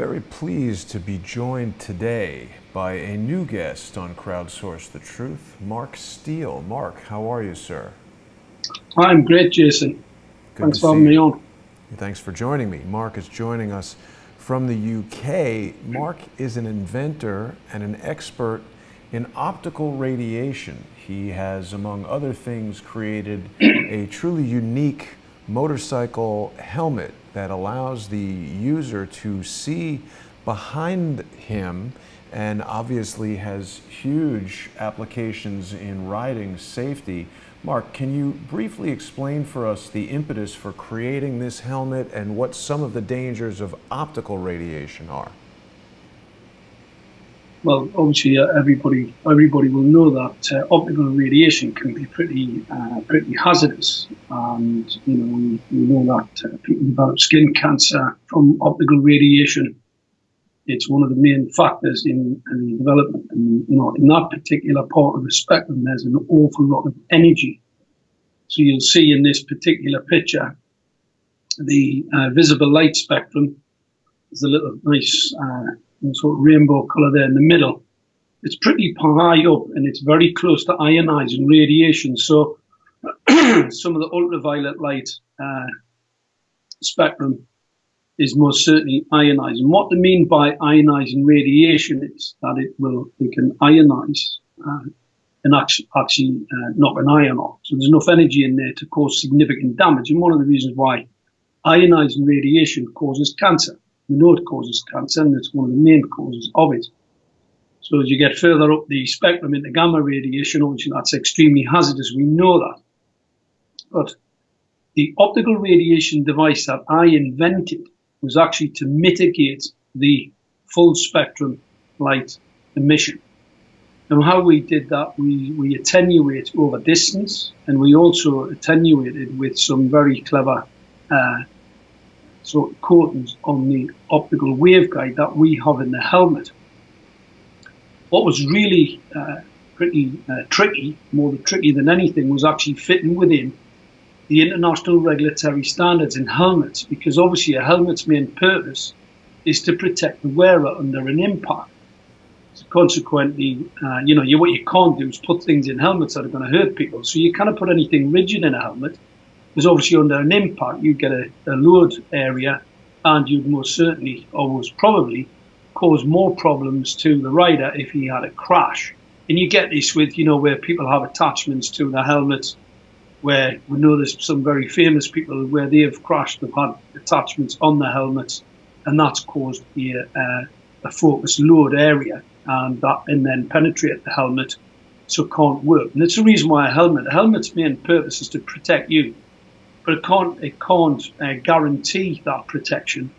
very pleased to be joined today by a new guest on Crowdsource the Truth, Mark Steele. Mark, how are you, sir? I'm great, Jason. Thanks for having me on. Thanks for joining me. Mark is joining us from the UK. Mark is an inventor and an expert in optical radiation. He has, among other things, created a truly unique motorcycle helmet that allows the user to see behind him, and obviously has huge applications in riding safety. Mark, can you briefly explain for us the impetus for creating this helmet and what some of the dangers of optical radiation are? Well, obviously, everybody will know that optical radiation can be pretty hazardous, and we know that people develop skin cancer from optical radiation. It's one of the main factors in development, and in that particular part of the spectrum, there's an awful lot of energy. So you'll see in this particular picture, the visible light spectrum is a little nice sort of rainbow color there in the middle. It's pretty high up and it's very close to ionizing radiation. So some of the ultraviolet light spectrum is most certainly ionizing. What they mean by ionizing radiation is that it can ionize and actually knock an ion off. So there's enough energy in there to cause significant damage. And one of the reasons why ionizing radiation causes cancer. We know it causes cancer, and it's one of the main causes of it. So as you get further up the spectrum into gamma radiation, obviously that's extremely hazardous. We know that. But the optical radiation device that I invented was actually to mitigate the full spectrum light emission. And how we did that, we attenuate over distance, and we also attenuated with some very clever sort of coatings on the optical waveguide that we have in the helmet. What was really pretty tricky, more tricky than anything, was actually fitting within the international regulatory standards in helmets, because obviously a helmet's main purpose is to protect the wearer under an impact. So consequently, what you can't do is put things in helmets that are going to hurt people. So you can't put anything rigid in a helmet, because obviously under an impact you get a load area, and you'd most certainly, or most probably, cause more problems to the rider if he had a crash. And you get this with, where people have attachments to the helmets, where we know there's some very famous people where they have crashed, they've had attachments on the helmets, and that's caused a focused load area, and then penetrate the helmet, so it can't work. And it's the reason why a helmet's main purpose is to protect you. But it can't guarantee that protection.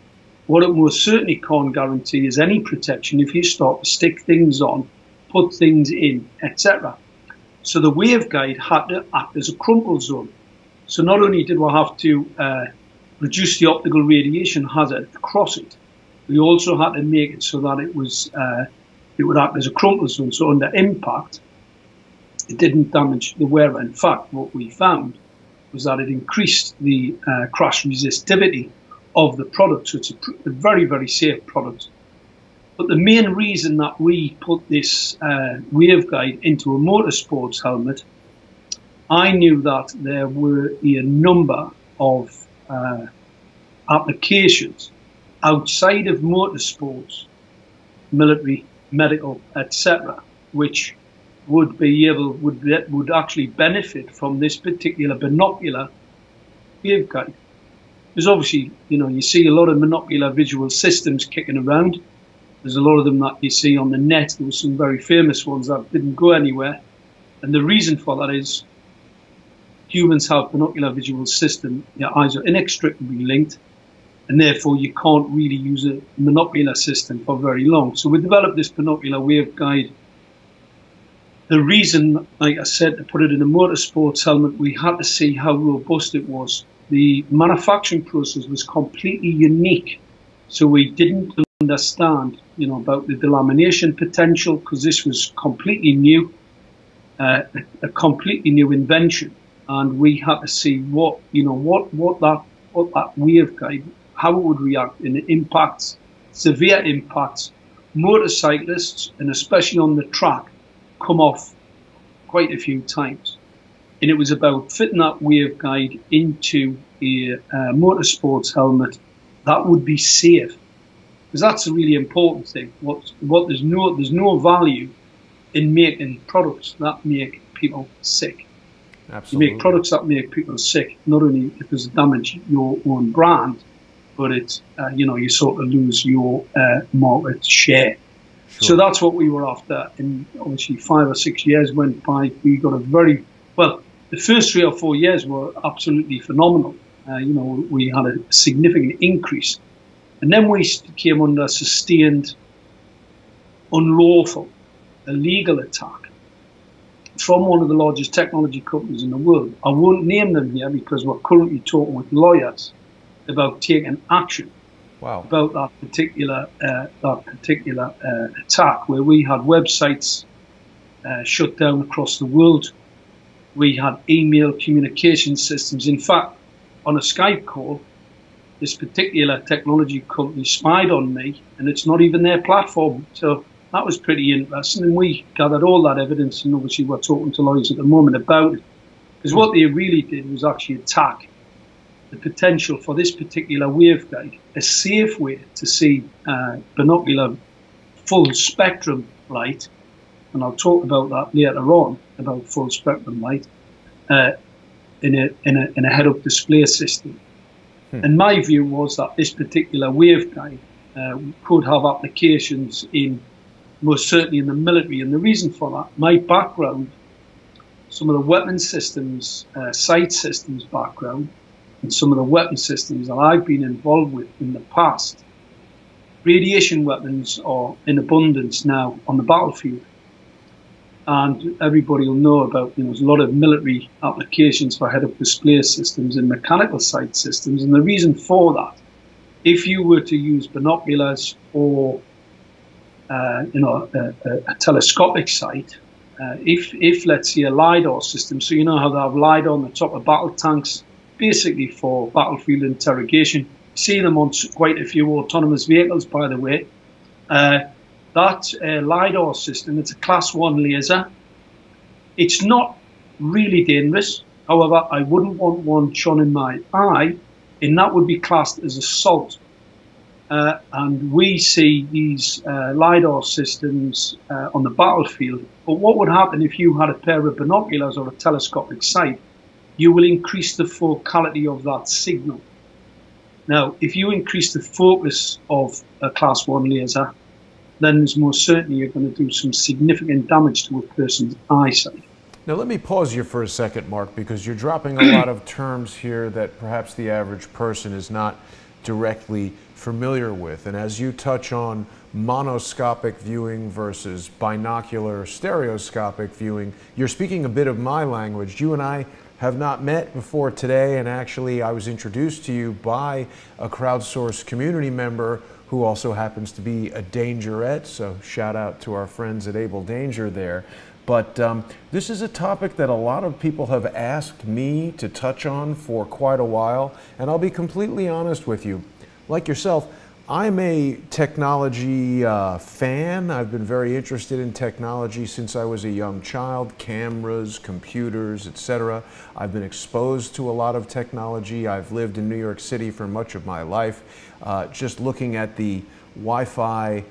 What it most certainly can't guarantee is any protection if you start to stick things on, put things in, etc. So the waveguide had to act as a crumple zone. So not only did we have to reduce the optical radiation hazard across it, we also had to make it so that it would act as a crumple zone. So under impact, it didn't damage the wearer. In fact, what we found was that it increased the crash resistivity of the product. So it's a very, very safe product. But the main reason that we put this waveguide into a motorsports helmet, I knew that there were a number of applications outside of motorsports, military, medical, etc., which would actually benefit from this particular binocular waveguide. Because obviously, you see a lot of monocular visual systems kicking around. There's a lot of them that you see on the net. There were some very famous ones that didn't go anywhere. And the reason for that is humans have binocular visual system. Your eyes are inextricably linked, and therefore you can't really use a monocular system for very long. So we developed this binocular waveguide. The reason, like I said, to put it in a motorsports helmet, we had to see how robust it was. The manufacturing process was completely unique. So we didn't understand, about the delamination potential, because this was completely new, a completely new invention. And we had to see what that waveguide, how it would react in the impacts, severe impacts. Motorcyclists, and especially on the track, come off quite a few times. And it was about fitting that waveguide into a motorsports helmet that would be safe, because that's a really important thing. There's no value in making products that make people sick. Absolutely. You make products that make people sick, not only because it damages your own brand, but it's you sort of lose your market share. Sure. So that's what we were after. And obviously 5 or 6 years went by. We got a very well. The first 3 or 4 years were absolutely phenomenal. We had a significant increase, and then we came under sustained, unlawful, illegal attack from one of the largest technology companies in the world. I won't name them here because we're currently talking with lawyers about taking action. Wow. About that particular attack, where we had websites shut down across the world. We had email communication systems. In fact, on a Skype call, this particular technology company spied on me, and it's not even their platform. So that was pretty interesting, and we gathered all that evidence, and obviously we're talking to lawyers at the moment about it. Because what they really did was actually attack the potential for this particular waveguide, a safe way to see binocular full spectrum light, and I'll talk about that later on, about full spectrum light, in a head-up display system. And my view was that this particular waveguide could have applications in, most certainly in the military. And the reason for that, my background, some of the weapon systems, sight systems background, and some of the weapon systems that I've been involved with in the past, radiation weapons are in abundance now on the battlefield. And everybody will know about, there's a lot of military applications for head-up display systems and mechanical sight systems. And the reason for that, if you were to use binoculars or, a telescopic sight, if let's say a LiDAR system, so you know how they have LiDAR on the top of battle tanks, basically for battlefield interrogation. You see them on quite a few autonomous vehicles, by the way. That LiDAR system, it's a class 1 laser. It's not really dangerous. However, I wouldn't want one shone in my eye, and that would be classed as assault. And we see these LiDAR systems on the battlefield. But what would happen if you had a pair of binoculars or a telescopic sight? You will increase the focality of that signal. Now, if you increase the focus of a class 1 laser, then there's most certainly you're going to do some significant damage to a person's eyesight. Now let me pause you for a second, Mark, because you're dropping a lot of terms here that perhaps the average person is not directly familiar with. And as you touch on monoscopic viewing versus binocular stereoscopic viewing, you're speaking a bit of my language. You and I have not met before today, and actually I was introduced to you by a crowdsourced community member who also happens to be a dangerette, so shout out to our friends at Able Danger there. But this is a topic that a lot of people have asked me to touch on for quite a while, and I'll be completely honest with you. Like yourself, I'm a technology fan. I've been very interested in technology since I was a young child, cameras, computers, etc. I've been exposed to a lot of technology. I've lived in New York City for much of my life. Just looking at the Wi-Fi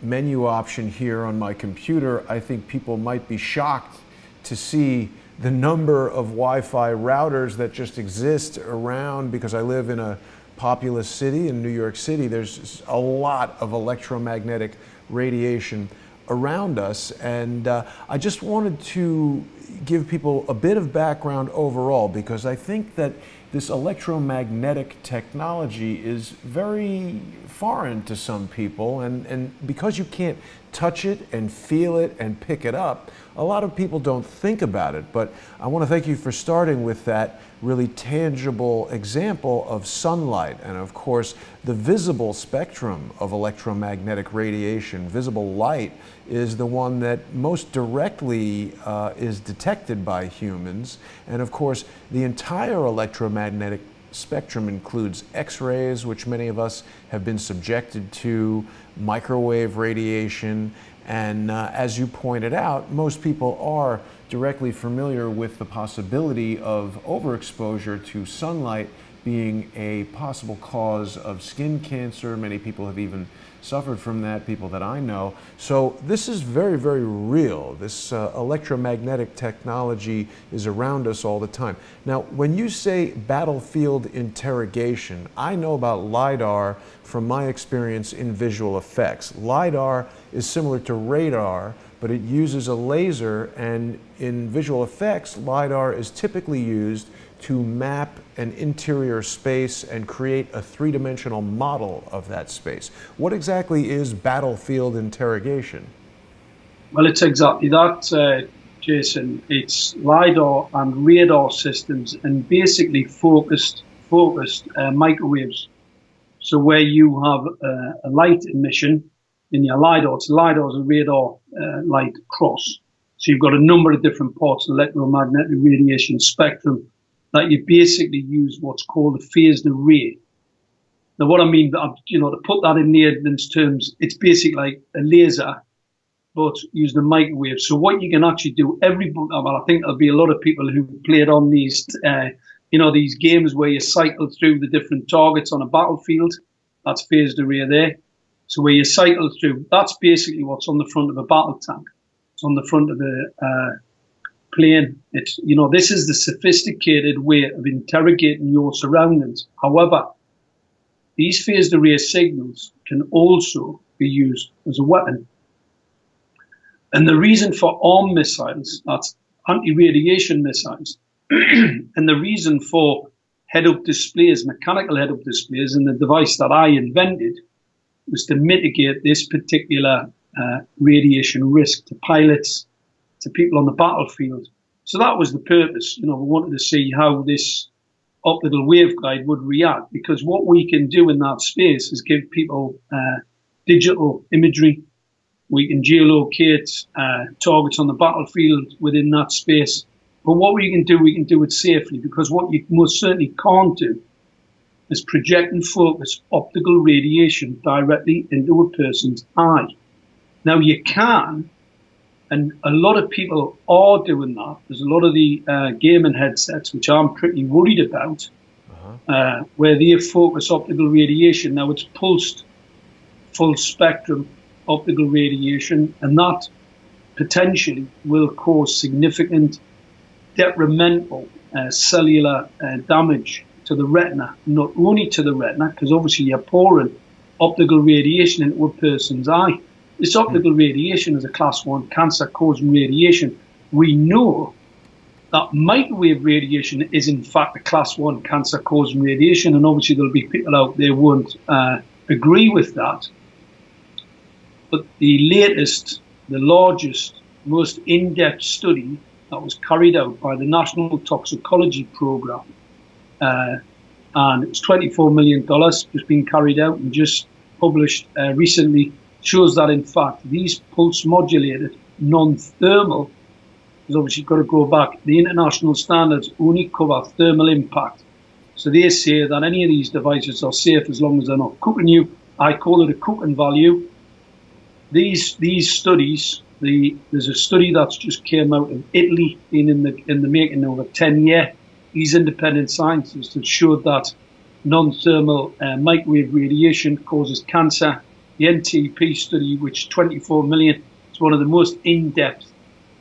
menu option here on my computer, I think people might be shocked to see the number of Wi-Fi routers that just exist around, because I live in a populous city in New York City. There's a lot of electromagnetic radiation around us, and I just wanted to give people a bit of background overall, because I think that this electromagnetic technology is very foreign to some people, and because you can't touch it and feel it and pick it up, a lot of people don't think about it. But I want to thank you for starting with that really tangible example of sunlight, and of course the visible spectrum of electromagnetic radiation. Visible light is the one that most directly is detected by humans, and of course the entire electromagnetic spectrum includes X-rays, which many of us have been subjected to, microwave radiation, and as you pointed out, most people are directly familiar with the possibility of overexposure to sunlight being a possible cause of skin cancer. Many people have even suffered from that, people that I know. So this is very, very real. This electromagnetic technology is around us all the time. Now, when you say battlefield interrogation, I know about LiDAR from my experience in visual effects. LiDAR is similar to radar, but it uses a laser, and in visual effects, LiDAR is typically used to map an interior space and create a three-dimensional model of that space. What exactly is battlefield interrogation? Well, it's exactly that, Jason. It's LiDAR and radar systems, and basically focused microwaves. So where you have a light emission in your LiDAR, LiDAR is a radar light cross. So you've got a number of different parts of the electromagnetic radiation spectrum that you basically use what's called a phased array. Now, what I mean, to put that in layman's terms, it's basically like a laser, but using a microwave. So what you can actually do, I think there'll be a lot of people who played on these, these games where you cycle through the different targets on a battlefield. That's phased array there. So where you cycle through, that's basically what's on the front of a battle tank. It's on the front of a plane. It's, this is the sophisticated way of interrogating your surroundings. However, these phased array signals can also be used as a weapon. And the reason for armed missiles, that's anti-radiation missiles, and the reason for head-up displays, mechanical head-up displays, and the device that I invented was to mitigate this particular radiation risk to pilots, to people on the battlefield. So that was the purpose. We wanted to see how this optical waveguide would react, because what we can do in that space is give people digital imagery. We can geolocate targets on the battlefield within that space. But what we can do it safely, because what you most certainly can't do is project and focus optical radiation directly into a person's eye. Now, you can, and a lot of people are doing that. There's a lot of the gaming headsets, which I'm pretty worried about, where they focus optical radiation. Now, it's pulsed full spectrum optical radiation, and that potentially will cause significant detrimental cellular damage to the retina. Not only to the retina, because obviously you're pouring optical radiation into a person's eye. This optical radiation is a class 1 cancer-causing radiation. We know that microwave radiation is in fact a class 1 cancer-causing radiation, and obviously there'll be people out there who won't agree with that. But the latest, the largest, most in-depth study that was carried out by the National Toxicology Program, and it's $24 million just been carried out and just published recently, shows that in fact these pulse modulated non-thermal, because obviously you've got to go back, the international standards only cover thermal impact. So they say that any of these devices are safe as long as they're not cooking you. I call it a cooking value. These studies, there's a study that's just came out of Italy, been in the making over 10 years. These independent scientists have showed that non-thermal microwave radiation causes cancer. The NTP study, which 24 million, is one of the most in-depth,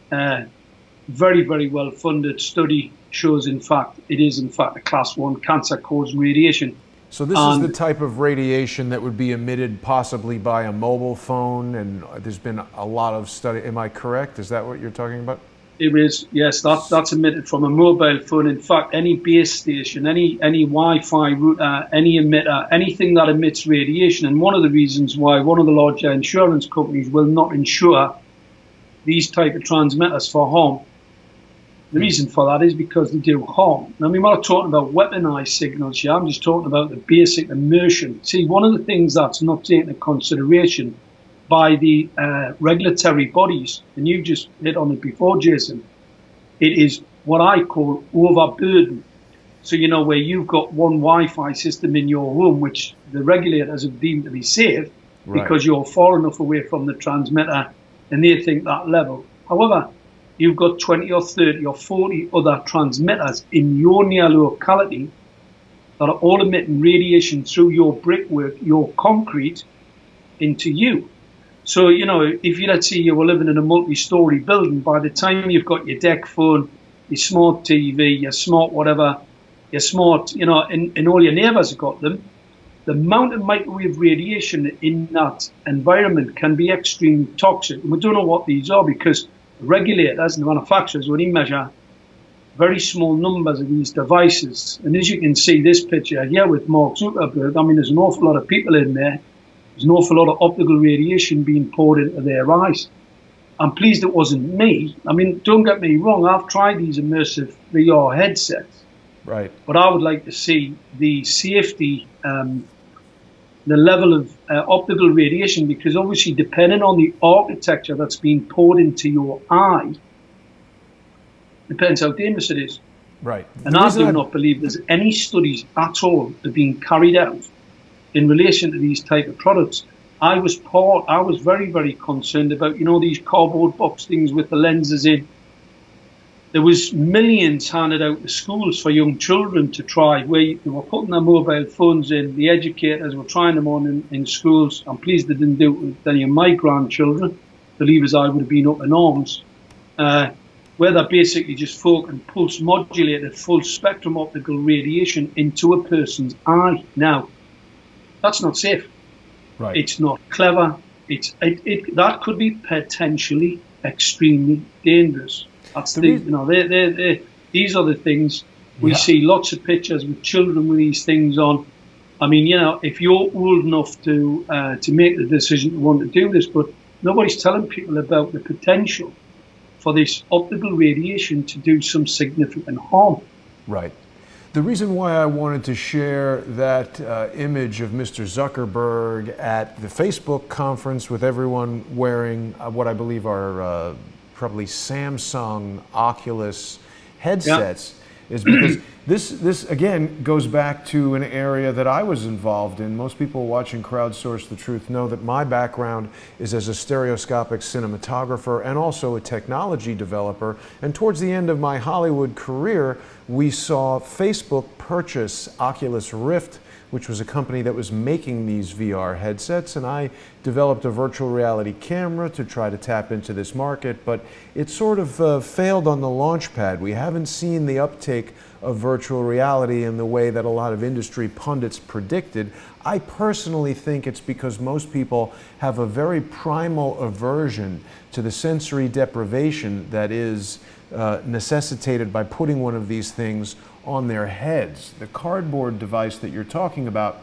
very, very well-funded study, shows in fact it is in fact a class 1 cancer-causing radiation. So this is the type of radiation that would be emitted possibly by a mobile phone, and there's been a lot of study. Am I correct? Is that what you're talking about? It is, yes. That's emitted from a mobile phone. In fact, any base station, any Wi-Fi router, any emitter, anything that emits radiation. And one of the reasons why one of the larger insurance companies will not insure these type of transmitters for harm, the reason for that is because they do harm. Now, we're not talking about weaponized signals here. I'm just talking about the basic immersion. See, one of the things that's not taken into consideration by the regulatory bodies, and you just hit on it before, Jason, it is what I call overburden. So, you know, where you've got one Wi-Fi system in your home, which the regulators have deemed to be safe because you're far enough away from the transmitter and they think that level. However, you've got 20 or 30 or 40 other transmitters in your near locality that are all emitting radiation through your brickwork, your concrete, into you. So, you know, if you, let's say you were living in a multi-story building, by the time you've got your deck phone, your smart TV, your smart whatever, your smart, you know, and all your neighbours have got them, the amount of microwave radiation in that environment can be extremely toxic. And we don't know what these are because the regulators and the manufacturers only measure very small numbers of these devices. And as you can see this picture here with Mark Zuckerberg, I mean, there's an awful lot of people in there. There's an awful lot of optical radiation being poured into their eyes. I'm pleased it wasn't me. I mean, don't get me wrong, I've tried these immersive VR headsets. Right. But I would like to see the safety, the level of optical radiation, because obviously depending on the architecture that's being poured into your eye, depends how dangerous it is. Right. And I do not believe there's any studies at all that are being carried out in relation to these type of products. I was very, very concerned about, you know, these cardboard box things with the lenses in. There was millions handed out to schools for young children to try, where they were putting their mobile phones in. The educators were trying them on in schools. I'm pleased they didn't do it with any of my grandchildren. Believe as I would have been up in arms. Where they're basically just focused pulse modulated full spectrum optical radiation into a person's eye. Now, that's not safe. Right. It's not clever. That could be potentially extremely dangerous. That's you know, these are the things we see. Lots of pictures with children with these things on. I mean, you know, if you're old enough to make the decision to want to do this, but nobody's telling people about the potential for this optical radiation to do some significant harm. Right. The reason why I wanted to share that image of Mr. Zuckerberg at the Facebook conference with everyone wearing what I believe are probably Samsung Oculus headsets is because this again goes back to an area that I was involved in. Most people watching Crowdsource the Truth know that my background is as a stereoscopic cinematographer and also a technology developer. And towards the end of my Hollywood career, we saw Facebook purchase Oculus Rift, which was a company that was making these VR headsets, and I developed a virtual reality camera to try to tap into this market, but it sort of failed on the launch pad. We haven't seen the uptake of virtual reality in the way that a lot of industry pundits predicted. I personally think it's because most people have a very primal aversion to the sensory deprivation that is necessitated by putting one of these things on their heads. The cardboard device that you're talking about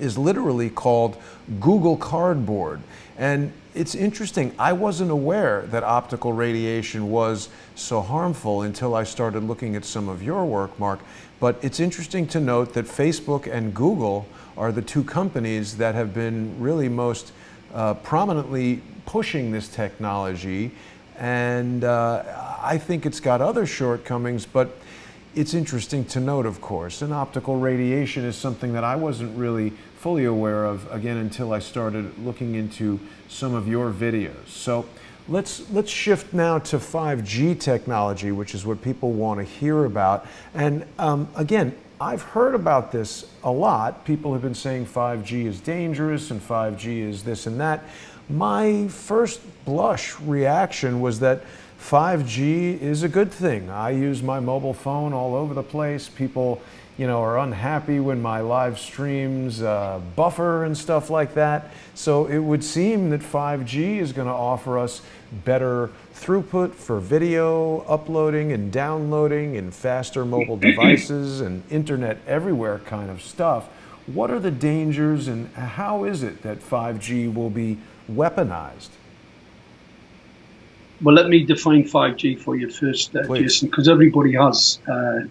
is literally called Google Cardboard. And it's interesting, I wasn't aware that optical radiation was so harmful until I started looking at some of your work, Mark. But it's interesting to note that Facebook and Google are the two companies that have been really most prominently pushing this technology. And I think it's got other shortcomings, but it's interesting to note, of course, and optical radiation is something that I wasn't really fully aware of, again, until I started looking into some of your videos. So let's shift now to 5G technology, which is what people want to hear about. And again, I've heard about this a lot. People have been saying 5G is dangerous and 5G is this and that. My first blush reaction was that 5G is a good thing. I use my mobile phone all over the place. People, you know, are unhappy when my live streams buffer and stuff like that. So it would seem that 5G is going to offer us better throughput for video uploading and downloading and faster mobile devices and internet everywhere kind of stuff. What are the dangers and how is it that 5G will be weaponized? Well, let me define 5G for you first, Jason, because everybody has,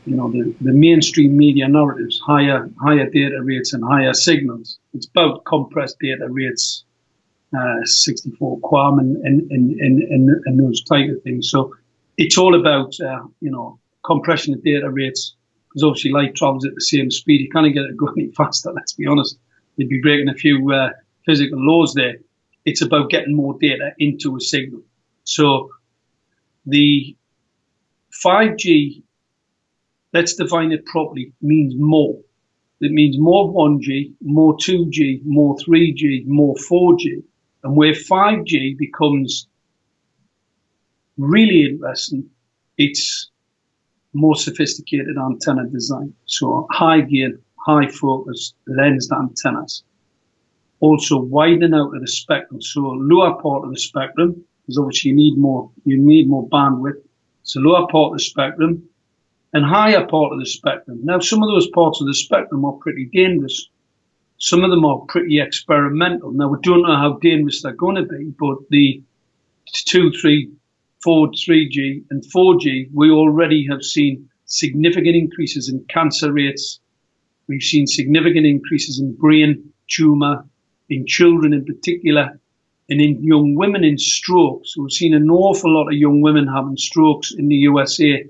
you know, the mainstream media narratives, higher data rates and higher signals. It's about compressed data rates, 64 QAM and those type of things. So it's all about, you know, compression of data rates, because obviously light travels at the same speed. You can't get it going any faster, let's be honest. You'd be breaking a few physical laws there. It's about getting more data into a signal. So the 5G, let's define it properly, means more. It means more 1G, more 2G, more 3G, more 4G. And where 5G becomes really interesting, it's more sophisticated antenna design. So high gain, high focus, lensed antennas. Also widening out of the spectrum. So lower part of the spectrum, because obviously you need more bandwidth. So lower part of the spectrum and higher part of the spectrum. Now some of those parts of the spectrum are pretty dangerous. Some of them are pretty experimental. Now we don't know how dangerous they're going to be, but the 2, 3, 4, 3G and 4G, we already have seen significant increases in cancer rates. We've seen significant increases in brain tumor, in children in particular, and in young women in strokes. We've seen an awful lot of young women having strokes in the USA,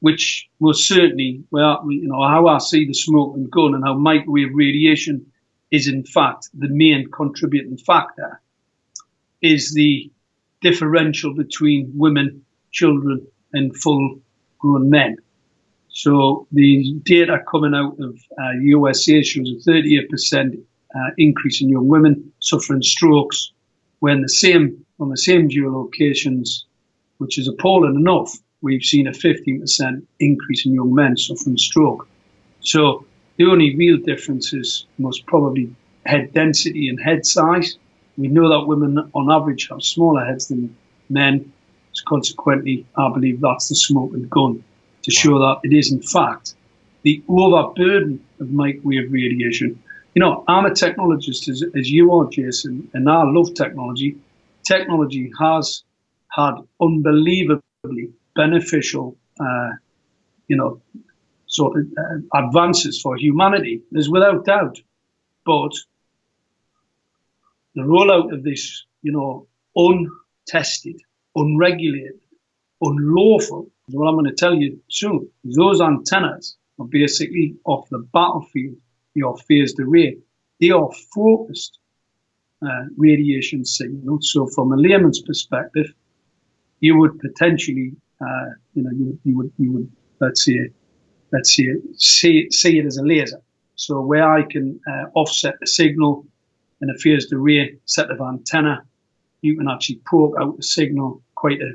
which most certainly, well, how I see the smoking gun and how microwave radiation is in fact the main contributing factor, is the differential between women, children, and full-grown men. So the data coming out of USA shows a 38% increase in young women suffering strokes, when on the same geolocations, which is appalling enough, we've seen a 15% increase in young men suffering stroke. So the only real difference is most probably head density and head size. We know that women on average have smaller heads than men. So consequently, I believe that's the smoking gun to show that it is in fact the overburden of microwave radiation. I'm a technologist as you are, Jason, and I love technology. Technology has had unbelievably beneficial, advances for humanity. There's without doubt. But the rollout of this, untested, unregulated, unlawful, is what I'm going to tell you soon. Those antennas are basically off the battlefield. They are phased array. They are focused radiation signals. So from a layman's perspective, you would potentially, you would let's see it as a laser. So where I can offset the signal in a phased array set of antenna, you can actually poke out the signal quite a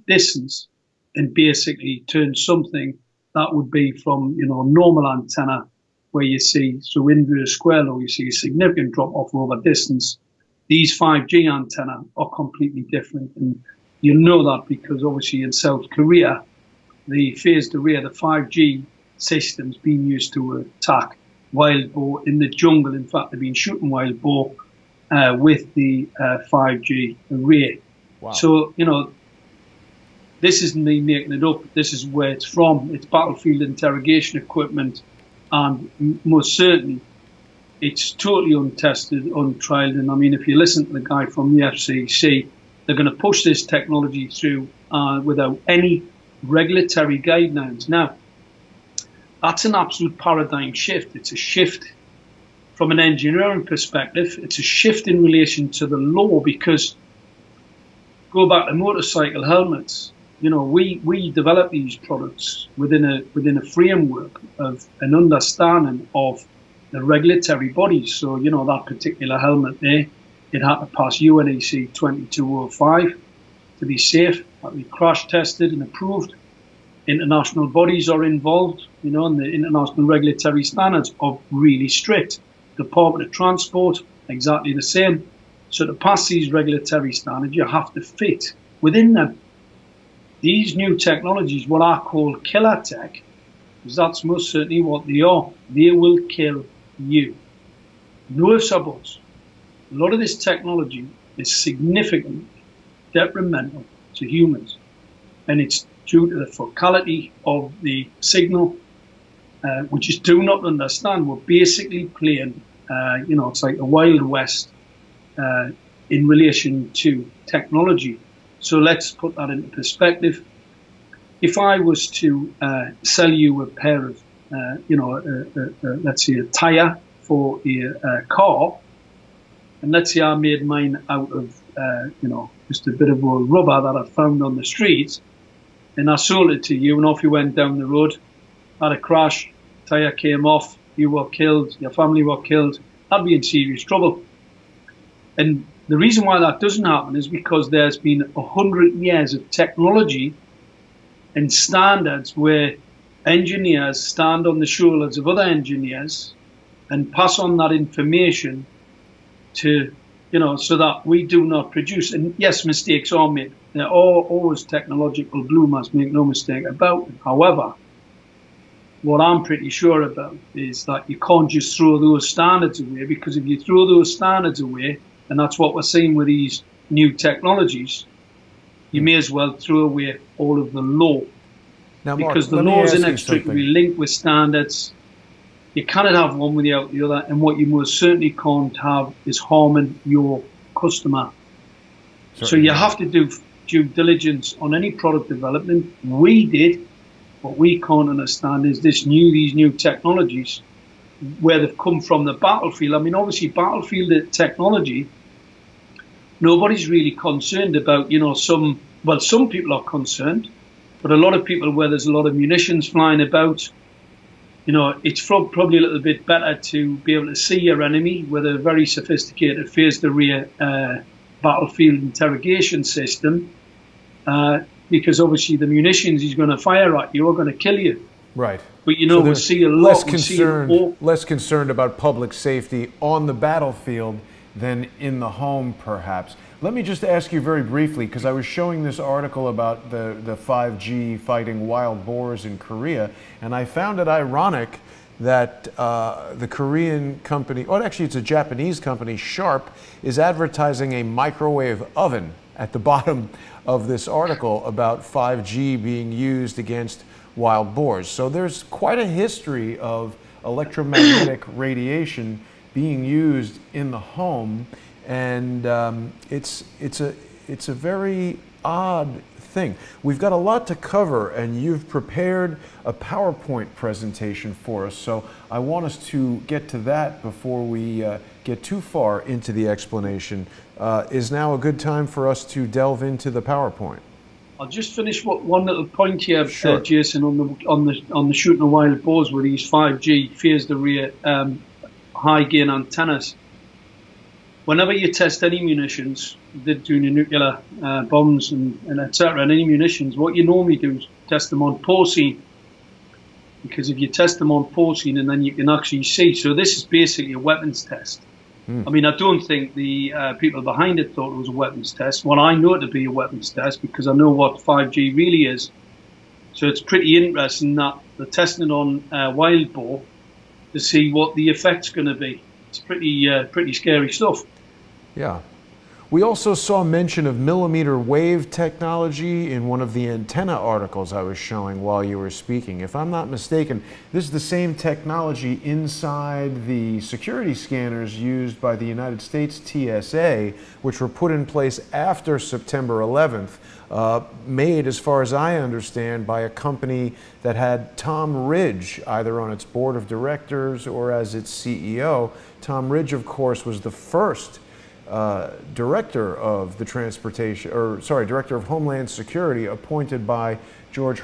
distance and basically turn something that would be from normal antenna, where you see, so inverse square law, you see a significant drop off over distance. These 5G antenna are completely different, and you know that because obviously in South Korea, the phased array, the 5G systems being used to attack wild boar in the jungle. In fact, they've been shooting wild boar with the 5G array. Wow. So, this isn't me making it up. This is where it's from. It's battlefield interrogation equipment. And most certainly, it's totally untested, untrialed. And I mean, if you listen to the guy from the FCC, they're going to push this technology through without any regulatory guidelines. Now, that's an absolute paradigm shift. It's a shift from an engineering perspective. It's a shift in relation to the law, because go back to motorcycle helmets. We develop these products within a framework of an understanding of the regulatory bodies. So, that particular helmet there, it had to pass UNEC 2205 to be safe, had to be crash tested and approved. International bodies are involved, and the international regulatory standards are really strict. Department of Transport, exactly the same. So to pass these regulatory standards, you have to fit within them. These new technologies, what I call killer tech, because that's most certainly what they are. They will kill you. No ifs or buts. A lot of this technology is significantly detrimental to humans, and it's due to the focality of the signal, which is do not understand. We're basically playing, it's like the Wild West in relation to technology. So let's put that into perspective. if I was to sell you a pair of, let's say a tire for a car, and let's say I made mine out of, just a bit of a rubber that I found on the street, and I sold it to you, and off you went down the road, had a crash, tire came off, you were killed, your family were killed, I'd be in serious trouble. And the reason why that doesn't happen is because there's been 100 years of technology and standards where engineers stand on the shoulders of other engineers and pass on that information to, so that we do not produce. And yes, mistakes are made. There are always technological bloomers, make no mistake about it. However, what I'm pretty sure about is that you can't just throw those standards away, because if you throw those standards away, and that's what we're seeing with these new technologies, you may as well throw away all of the law. Now, Mark, because the law is inextricably linked with standards. You cannot have one without the other, and what you most certainly can't have is harming your customer. So you have to do due diligence on any product development. We did. What we can't understand is these new technologies, where they've come from the battlefield. I mean, obviously, battlefield technology, nobody's really concerned about, some people are concerned, but a lot of people, where there's a lot of munitions flying about, it's probably a little bit better to be able to see your enemy with a very sophisticated phased-array battlefield interrogation system, because obviously the munitions he's going to fire at you are going to kill you. Right. But so we see a lot less concerned about public safety on the battlefield than in the home, perhaps. Let me just ask you very briefly, because I was showing this article about the 5G fighting wild boars in Korea, and I found it ironic that the Korean company, actually it's a Japanese company, Sharp, is advertising a microwave oven at the bottom of this article about 5G being used against wild boars. So there's quite a history of electromagnetic radiation being used in the home, and it's a very odd thing. We've got a lot to cover, and you've prepared a PowerPoint presentation for us, so I want us to get to that before we get too far into the explanation. Is now a good time for us to delve into the PowerPoint? I'll just finish one little point here, sure. Jason, on the shooting of wild boars with these 5G phased array high gain antennas. Whenever you test any munitions, doing your nuclear bombs and etc., and any munitions, what you normally do is test them on porcine, because if you test them on porcine, and then you can actually see. So this is basically a weapons test. I mean, I don't think the people behind it thought it was a weapons test. Well, I know it to be a weapons test because I know what 5G really is. So it's pretty interesting that they're testing it on wild boar to see what the effect's going to be. It's pretty scary stuff. Yeah. We also saw mention of millimeter wave technology in one of the antenna articles I was showing while you were speaking. If I'm not mistaken, this is the same technology inside the security scanners used by the United States TSA, which were put in place after September 11th, made, as far as I understand, by a company that had Tom Ridge either on its board of directors or as its CEO. Tom Ridge, of course, was the first director of the Director of Homeland Security, appointed by George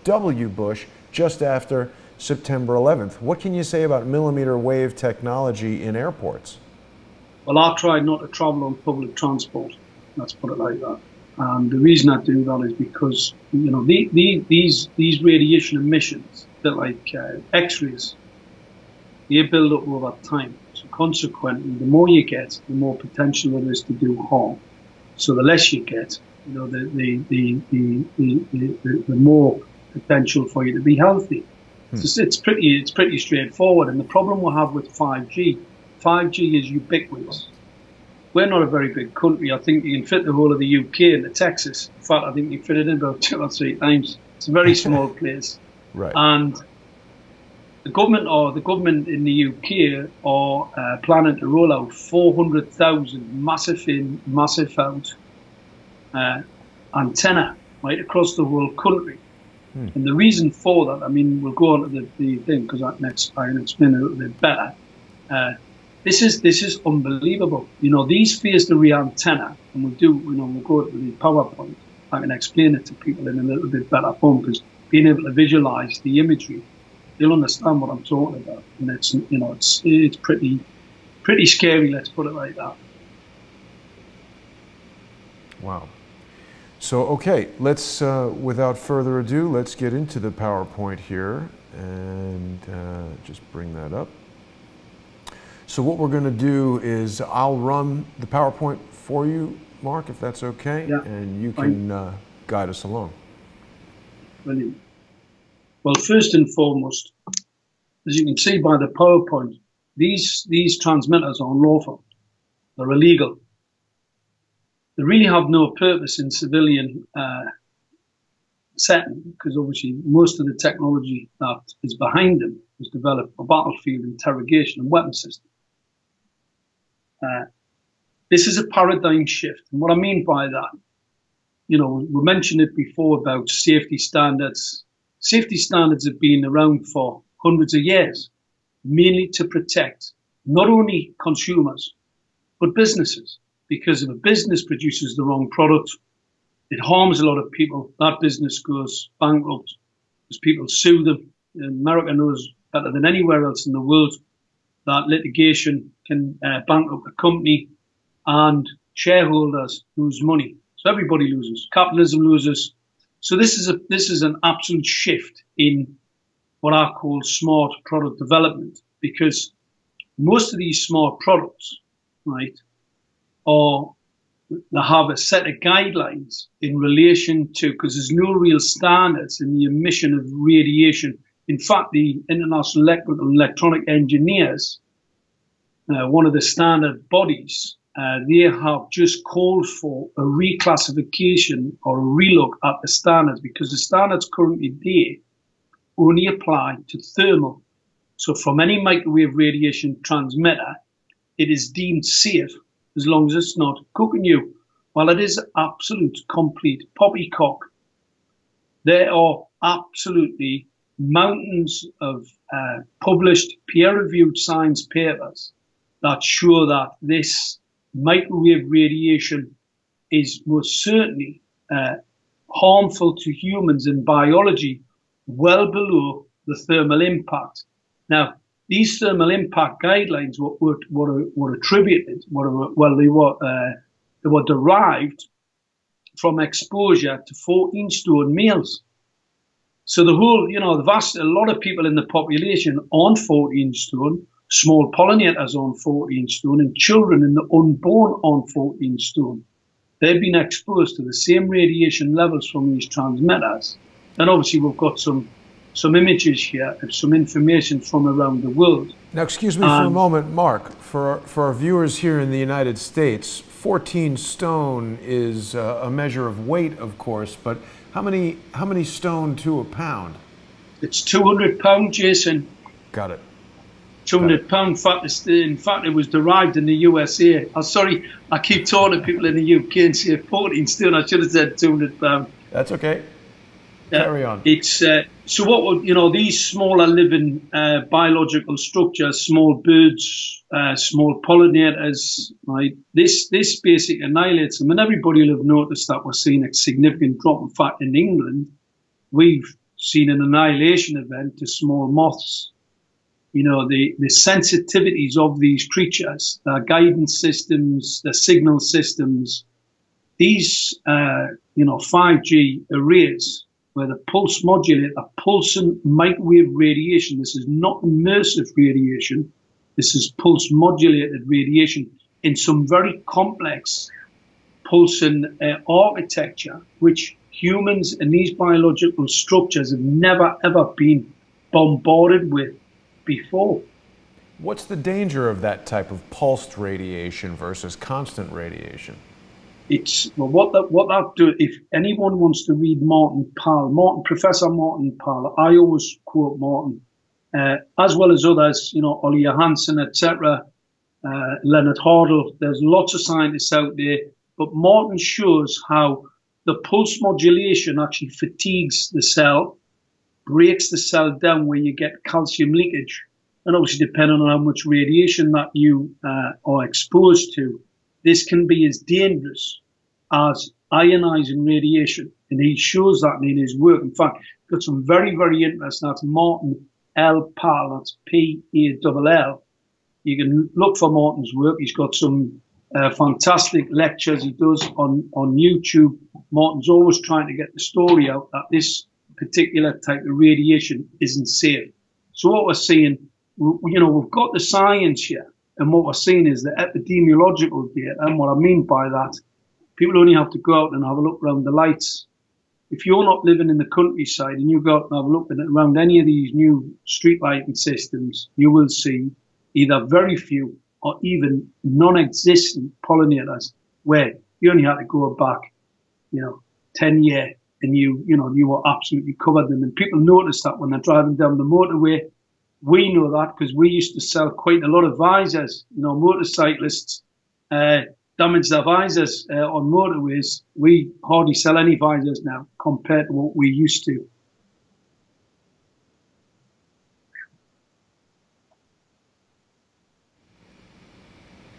W. Bush just after September 11th. What can you say about millimeter wave technology in airports? Well, I try not to travel on public transport. Let's put it like that. And the reason I do that is because these radiation emissions, they're like X-rays. They build up over time. So consequently, the more you get, the more potential there is to do harm. So the less you get, the more potential for you to be healthy. So it's pretty straightforward. And the problem we have with 5G is ubiquitous. We're not a very big country. I think you can fit the whole of the UK into Texas. In fact, I think you fit it in about 2 or 3 times. It's a very small place. Right. And the government in the UK are planning to roll out 400,000 massive in, massive out antenna right across the whole country. And the reason for that, I mean, we'll go on to the thing because I can explain a little bit better. This is unbelievable. You know, these phased array antenna, and we'll go to the PowerPoint. I can explain it to people in a little bit better form because being able to visualize the imagery, they'll understand what I'm talking about. And it's, you know, it's pretty scary. Let's put it like that. Wow. So, okay, let's, without further ado, let's get into the PowerPoint here and just bring that up. So what we're going to do is I'll run the PowerPoint for you, Mark, if that's okay, yeah, and you can guide us along. Brilliant. Well, first and foremost, as you can see by the PowerPoint, these transmitters are unlawful. They're illegal. They really have no purpose in civilian setting because obviously most of the technology that is behind them was developed for battlefield interrogation and weapon systems. This is a paradigm shift. And what I mean by that, you know, we mentioned it before about safety standards. Safety standards have been around for hundreds of years, mainly to protect not only consumers, but businesses. Because if a business produces the wrong product, it harms a lot of people. That business goes bankrupt because people sue them. America knows better than anywhere else in the world that litigation can bankrupt a company and shareholders lose money. So everybody loses. Capitalism loses. So this is an absolute shift in what I call smart product development, because most of these smart products, right, they have a set of guidelines in relation to, because there's no real standards in the emission of radiation. In fact, the International Electrical and Electronic Engineers, one of the standard bodies, they have just called for a reclassification or a relook at the standards, because the standards currently there only apply to thermal. So from any microwave radiation transmitter, it is deemed safe as long as it's not cooking you. While it is absolute, complete poppycock, there are absolutely mountains of published peer-reviewed science papers that show that this microwave radiation is most certainly harmful to humans in biology, well below the thermal impact. Now, these thermal impact guidelines were attributed, they were derived from exposure to 14-stone males. So the whole, you know, a lot of people in the population on 14 stone, small pollinators on 14 stone, and children in the unborn on 14 stone. They've been exposed to the same radiation levels from these transmitters. And obviously we've got some images here of some information from around the world. Now, excuse me for a moment, Mark. For our viewers here in the United States, 14 stone is a measure of weight, of course, but how many stone to a pound? It's 200 pounds, Jason. Got it. 200 pounds. In fact, it was derived in the USA. I'm sorry, I keep talking to people in the UK and say 14 stone. I should have said 200 pounds. That's okay. Carry on. It's so what would, you know, these smaller living biological structures, small birds, small pollinators, right? This basically annihilates them, and everybody will have noticed that we're seeing a significant drop. In fact, in England, we've seen an annihilation event to small moths. You know, the sensitivities of these creatures, their guidance systems, their signal systems, these 5G arrays, where the pulse modulate a pulsing microwave radiation. This is not immersive radiation. This is pulse modulated radiation in some very complex pulsing architecture, which humans and these biological structures have never, ever been bombarded with before. What's the danger of that type of pulsed radiation versus constant radiation? It's, well, what that do, if anyone wants to read Professor Martin Pal, I always quote Martin, as well as others, you know, Ollie Johansson, etc., Leonard Hardle. There's lots of scientists out there, but Martin shows how the pulse modulation actually fatigues the cell, breaks the cell down where you get calcium leakage. And obviously, depending on how much radiation that you are exposed to, this can be as dangerous as ionizing radiation. And he shows that in his work. In fact, got some very, very interesting. That's Martin L. Pall. That's P-A-L-L. You can look for Martin's work. He's got some fantastic lectures he does on YouTube. Martin's always trying to get the story out that this particular type of radiation isn't safe. So what we're seeing, you know, we've got the science here, and what we're seeing is the epidemiological data. And what I mean by that, people only have to go out and have a look around the lights. If you're not living in the countryside and you go out and have a look around any of these new street lighting systems, you will see either very few or even non-existent pollinators, where you only had to go back, 10 years, and you were absolutely covered them. And people notice that when they're driving down the motorway. We know that because we used to sell quite a lot of visors. Motorcyclists damage their visors on motorways. We hardly sell any visors now compared to what we used to.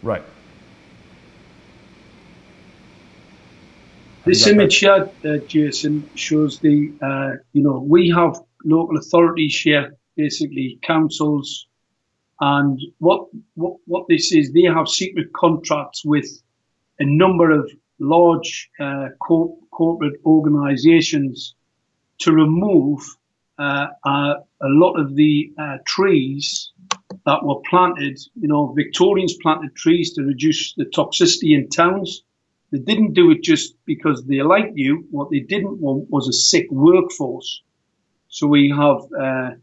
Right. This image here, Jason, shows we have local authorities here, basically councils, and what this is, they have secret contracts with a number of large corporate organisations to remove a lot of the trees that were planted. Victorians planted trees to reduce the toxicity in towns. They didn't do it just because they liked you. What they didn't want was a sick workforce. So we have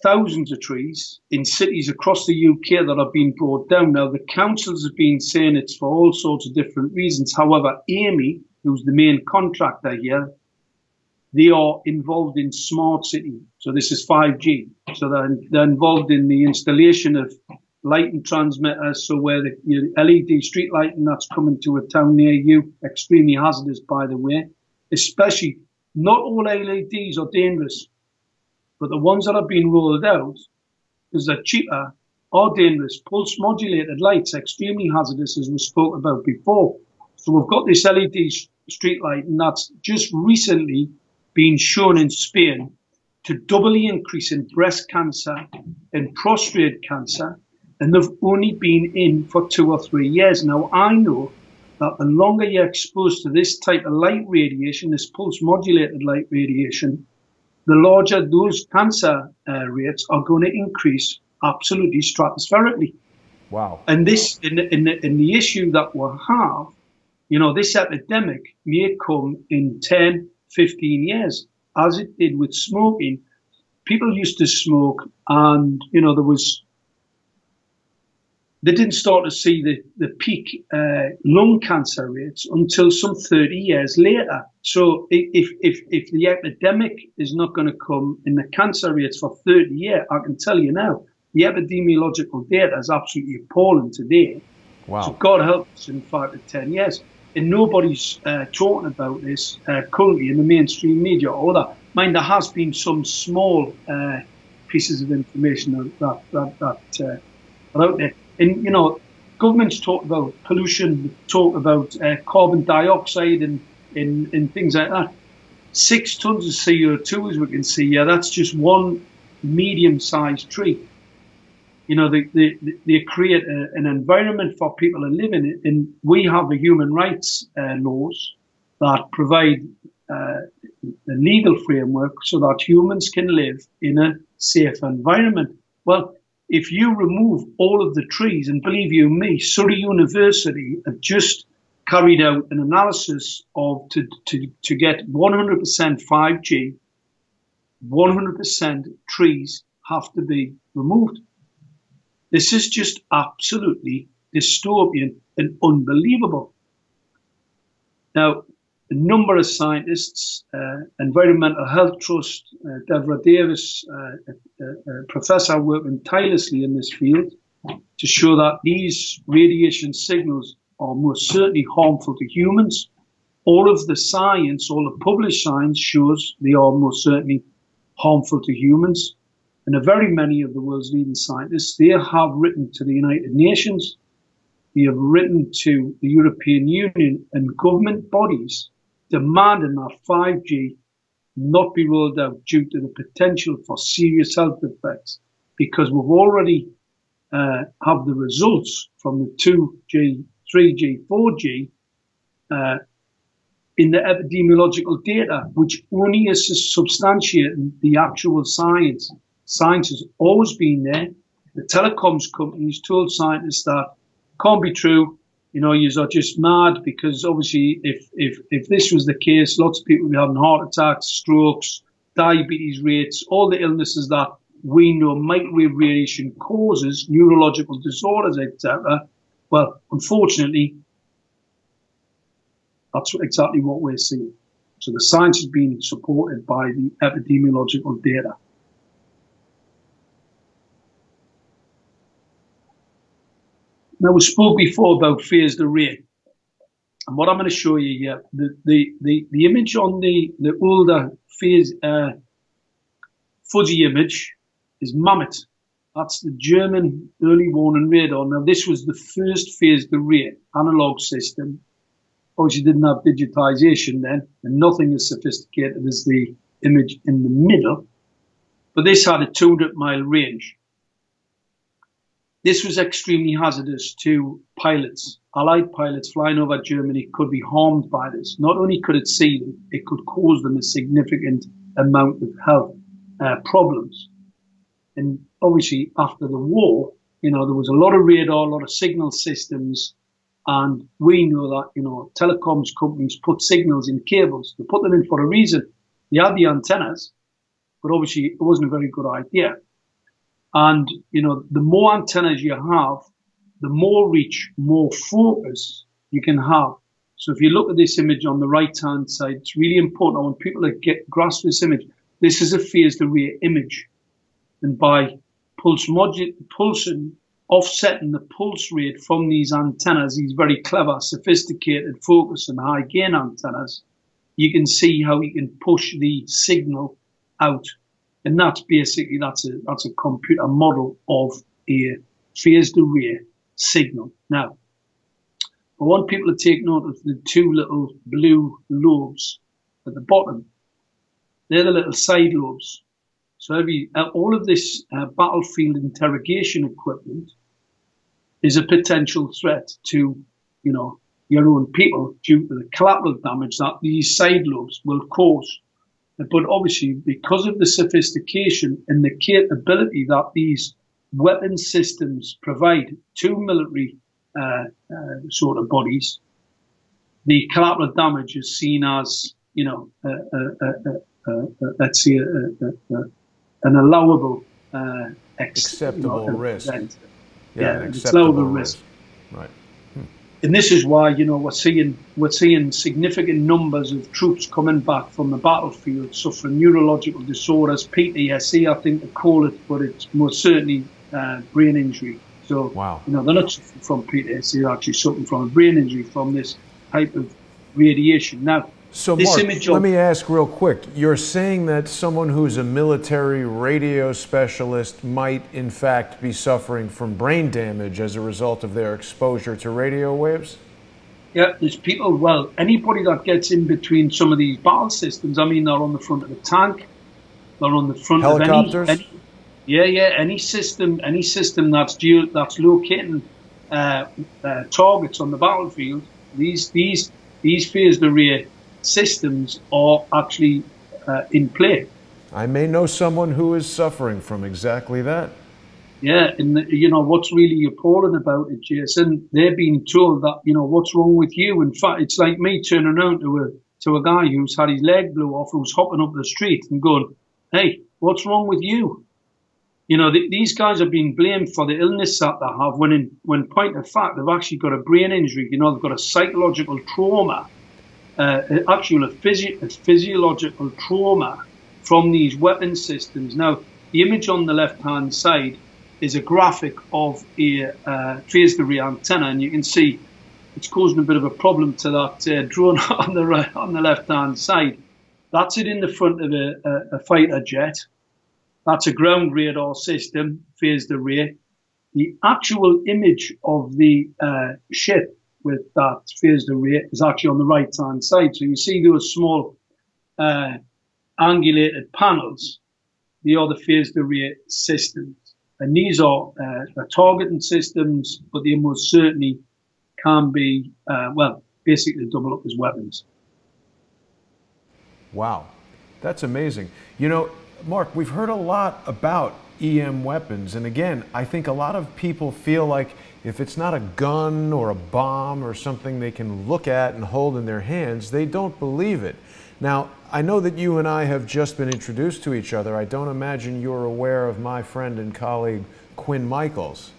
thousands of trees in cities across the UK that are being brought down. Now, the councils have been saying it's for all sorts of different reasons. However, Amy, who's the main contractor here, they are involved in smart city. So this is 5G. So they're involved in the installation of lighting transmitters. So where the LED street lighting that's coming to a town near you, extremely hazardous, by the way, especially not all LEDs are dangerous, but the ones that are being rolled out, because they're cheaper, are dangerous. Pulse modulated lights, extremely hazardous, as we spoke about before. So we've got this LED street lighting that's just recently been shown in Spain to doubly increase in breast cancer and prostate cancer, and they've only been in for 2 or 3 years. Now, I know that the longer you're exposed to this type of light radiation, this pulse modulated light radiation, the larger those cancer rates are going to increase absolutely stratospherically. Wow. And this, in the issue that we'll have, this epidemic may come in 10, 15 years, as it did with smoking. People used to smoke, and they didn't start to see the peak lung cancer rates until some 30 years later. So if the epidemic is not going to come in the cancer rates for 30 years, I can tell you now, the epidemiological data is absolutely appalling today. Wow. So God help us in 5 to 10 years. And nobody's talking about this currently in the mainstream media. There has been some small pieces of information that are out there. And, governments talk about pollution, talk about carbon dioxide and things like that. 6 tons of CO2, as we can see here, that's just one medium-sized tree. They create an environment for people to live in it. And we have the human rights laws that provide a legal framework so that humans can live in a safe environment. Well, if you remove all of the trees, and believe you me, Surrey University have just carried out an analysis of to get 100% 5G, 100% trees have to be removed. This is just absolutely dystopian and unbelievable. Now, a number of scientists, Environmental Health Trust, Deborah Davis, a professor working tirelessly in this field to show that these radiation signals are most certainly harmful to humans. all of the science, all the published science shows they are most certainly harmful to humans. And very many of the world's leading scientists, they have written to the United Nations, they have written to the European Union and government bodies demanding that 5G not be rolled out due to the potential for serious health effects, because we've already have the results from the 2G, 3G, 4G in the epidemiological data, which only is substantiating the actual science. Science has always been there. The telecoms companies told scientists that can't be true. You know, you are just mad, because obviously if this was the case, lots of people would be having heart attacks, strokes, diabetes rates, all the illnesses that we know microwave radiation causes, neurological disorders, etc. Well, unfortunately, that's exactly what we're seeing. So the science is being supported by the epidemiological data. Now, we spoke before about phased array. And what I'm going to show you here, the image on the older phase fuzzy image is Mammoth. That's the German early warning radar. Now, this was the first phased array analog system. Obviously, didn't have digitization then, and nothing as sophisticated as the image in the middle. But this had a 200-mile range. This was extremely hazardous to pilots. Allied pilots flying over Germany could be harmed by this. Not only could it see them, it could cause them a significant amount of health problems. And obviously, after the war, you know, there was a lot of radar, a lot of signal systems, and we know that, you know, telecoms companies put signals in cables. They put them in for a reason. They had the antennas, but obviously it wasn't a very good idea. And, you know, the more antennas you have, the more reach, more focus you can have. So if you look at this image on the right-hand side, it's really important. I want people to grasp this image. This is a phased array image. And by pulsing, offsetting the pulse rate from these antennas, these very clever, sophisticated focus and high gain antennas, you can see how you can push the signal out. And that's basically, that's a computer model of a phased array signal. Now, I want people to take note of the two little blue lobes at the bottom. They're the little side lobes. So all of this battlefield interrogation equipment is a potential threat to, you know, your own people due to the collateral damage that these side lobes will cause. But obviously, because of the sophistication and the capability that these weapon systems provide to military sort of bodies, the collateral damage is seen as, you know, let's say, an allowable acceptable risk. Yeah, an acceptable risk. Right. And this is why, you know, we're seeing significant numbers of troops coming back from the battlefield suffering neurological disorders, PTSD, I think they call it, but it's most certainly brain injury. So, wow. You know, they're not suffering from PTSD, they're actually suffering from a brain injury from this type of radiation. Now, so Mark, let me ask real quick. You're saying that someone who's a military radio specialist might, in fact, be suffering from brain damage as a result of their exposure to radio waves? Yeah, there's people, well, anybody that gets in between some of these battle systems, I mean, they're on the front of a tank, they're on the front helicopters? of any system that's locating targets on the battlefield. These phased array systems are actually in play. I may know someone who is suffering from exactly that. Yeah, and you know what's really appalling about it, Jason, they're being told that, you know, what's wrong with you. In fact, it's like me turning around to a guy who's had his leg blew off, who's hopping up the street and going, hey, what's wrong with you? You know, these guys are being blamed for the illness that they have, when point of fact, they've actually got a brain injury. You know, they've got a psychological trauma, a physiological trauma from these weapon systems. Now, the image on the left-hand side is a graphic of a phased array antenna, and you can see it's causing a bit of a problem to that drone on the right, on the left-hand side. That's it in the front of a fighter jet. That's a ground radar system, phased array. The actual image of the ship with that phased array is actually on the right-hand side. So you see those small angulated panels. They are the phased array systems. And these are targeting systems, but they most certainly can be, well, basically double up as weapons. Wow, that's amazing. You know, Mark, we've heard a lot about EM weapons, and again, I think a lot of people feel like if it's not a gun or a bomb or something they can look at and hold in their hands, they don't believe it. Now, I know that you and I have just been introduced to each other. I don't imagine you're aware of my friend and colleague, Quinn Michaels.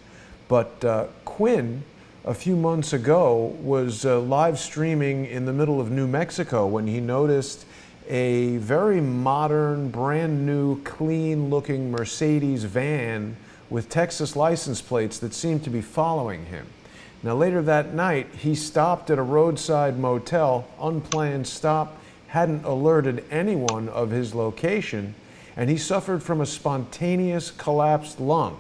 But Quinn, a few months ago, was live streaming in the middle of New Mexico when he noticed a very modern, brand new, clean-looking Mercedes van with Texas license plates that seemed to be following him. Now, later that night, he stopped at a roadside motel, unplanned stop, hadn't alerted anyone of his location, and he suffered from a spontaneous collapsed lung.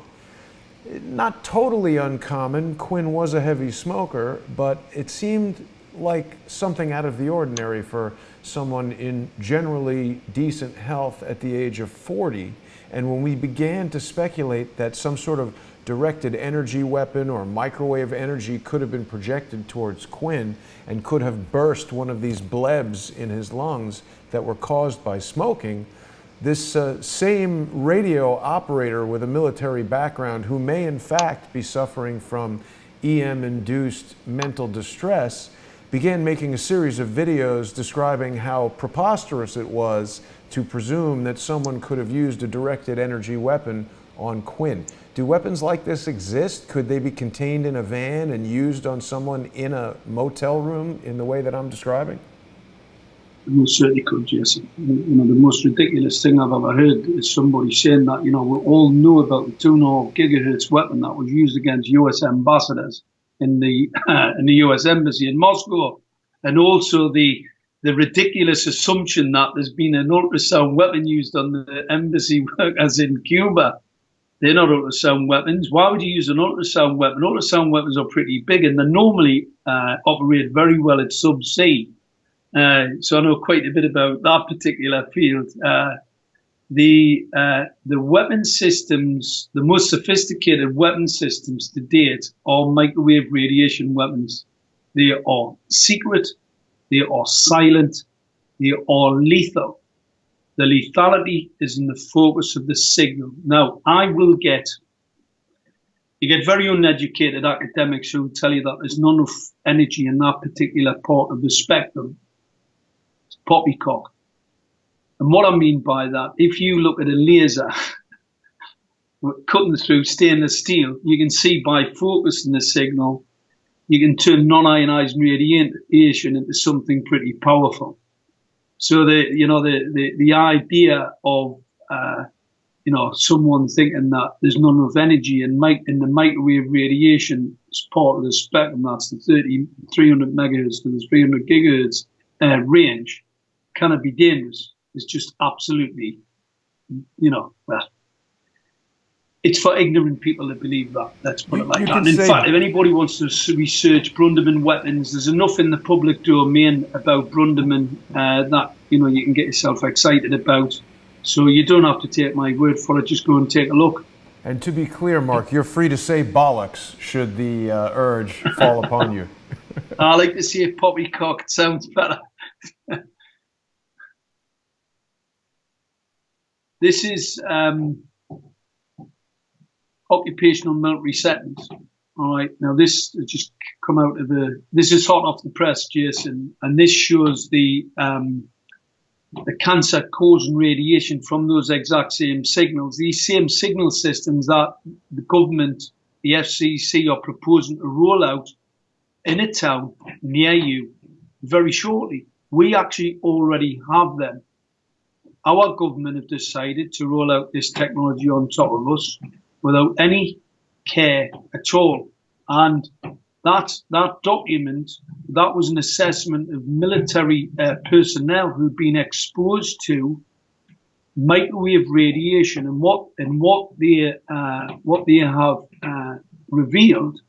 Not totally uncommon. Quinn was a heavy smoker, but it seemed like something out of the ordinary for someone in generally decent health at the age of 40. And when we began to speculate that some sort of directed energy weapon or microwave energy could have been projected towards Quinn and could have burst one of these blebs in his lungs that were caused by smoking, this same radio operator with a military background who may in fact be suffering from EM-induced mental distress began making a series of videos describing how preposterous it was to presume that someone could have used a directed energy weapon on Quinn. Do weapons like this exist? Could they be contained in a van and used on someone in a motel room in the way that I'm describing? We certainly could, Jason. You know, the most ridiculous thing I've ever heard is somebody saying that, you know, we all knew about the 2.5 gigahertz weapon that was used against US ambassadors in the US embassy in Moscow, and also the ridiculous assumption that there's been an ultrasound weapon used on the embassy workers in Cuba. They're not ultrasound weapons. Why would you use an ultrasound weapon? Ultrasound weapons are pretty big, and they normally operate very well at subsea. So I know quite a bit about that particular field. The weapon systems, the most sophisticated weapon systems to date are microwave radiation weapons. They are secret, they are silent, they are lethal. The lethality is in the focus of the signal. Now, you get very uneducated academics who tell you that there's not enough energy in that particular part of the spectrum. It's poppycock. And what I mean by that, if you look at a laser cutting through stainless steel, you can see by focusing the signal, you can turn non-ionizing radiation into something pretty powerful. So the idea of someone thinking that there's not enough energy in the microwave radiation part of the spectrum, that's the 300 megahertz to the 300 gigahertz range, can it be dangerous? It's just absolutely, it's for ignorant people to believe that. Let's put it like that. And in fact, if anybody wants to research Brunderman weapons, there's enough in the public domain about Brunderman that you can get yourself excited about. So you don't have to take my word for it. Just go and take a look. And to be clear, Mark, you're free to say bollocks should the urge fall upon you. I like to see it poppycock. It sounds better. This is occupational military settings. All right. Now this has just come out of this is hot off the press, Jason, and this shows the cancer causing radiation from those exact same signals. These same signal systems that the government, the FCC, are proposing to roll out in a town near you very shortly. We actually already have them. Our government have decided to roll out this technology on top of us without any care at all. And that document, that was an assessment of military personnel who'd been exposed to microwave radiation, and what they have revealed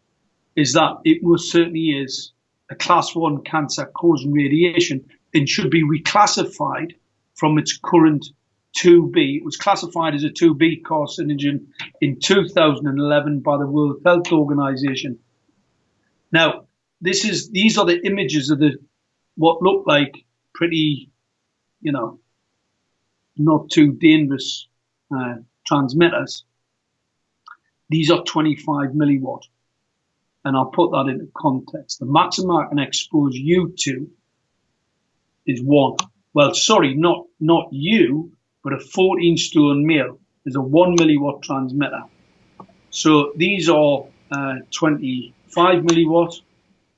is that it most certainly is a class 1 cancer causing radiation and should be reclassified from its current 2B. It was classified as a 2B carcinogen in 2011 by the World Health Organization. Now, these are the images of what look like pretty, not too dangerous transmitters. These are 25 milliwatt. And I'll put that into context. The maximum I can expose you to is 1. Well, sorry, not you, but a 14-stone male is a 1 milliwatt transmitter. So these are 25 milliwatt.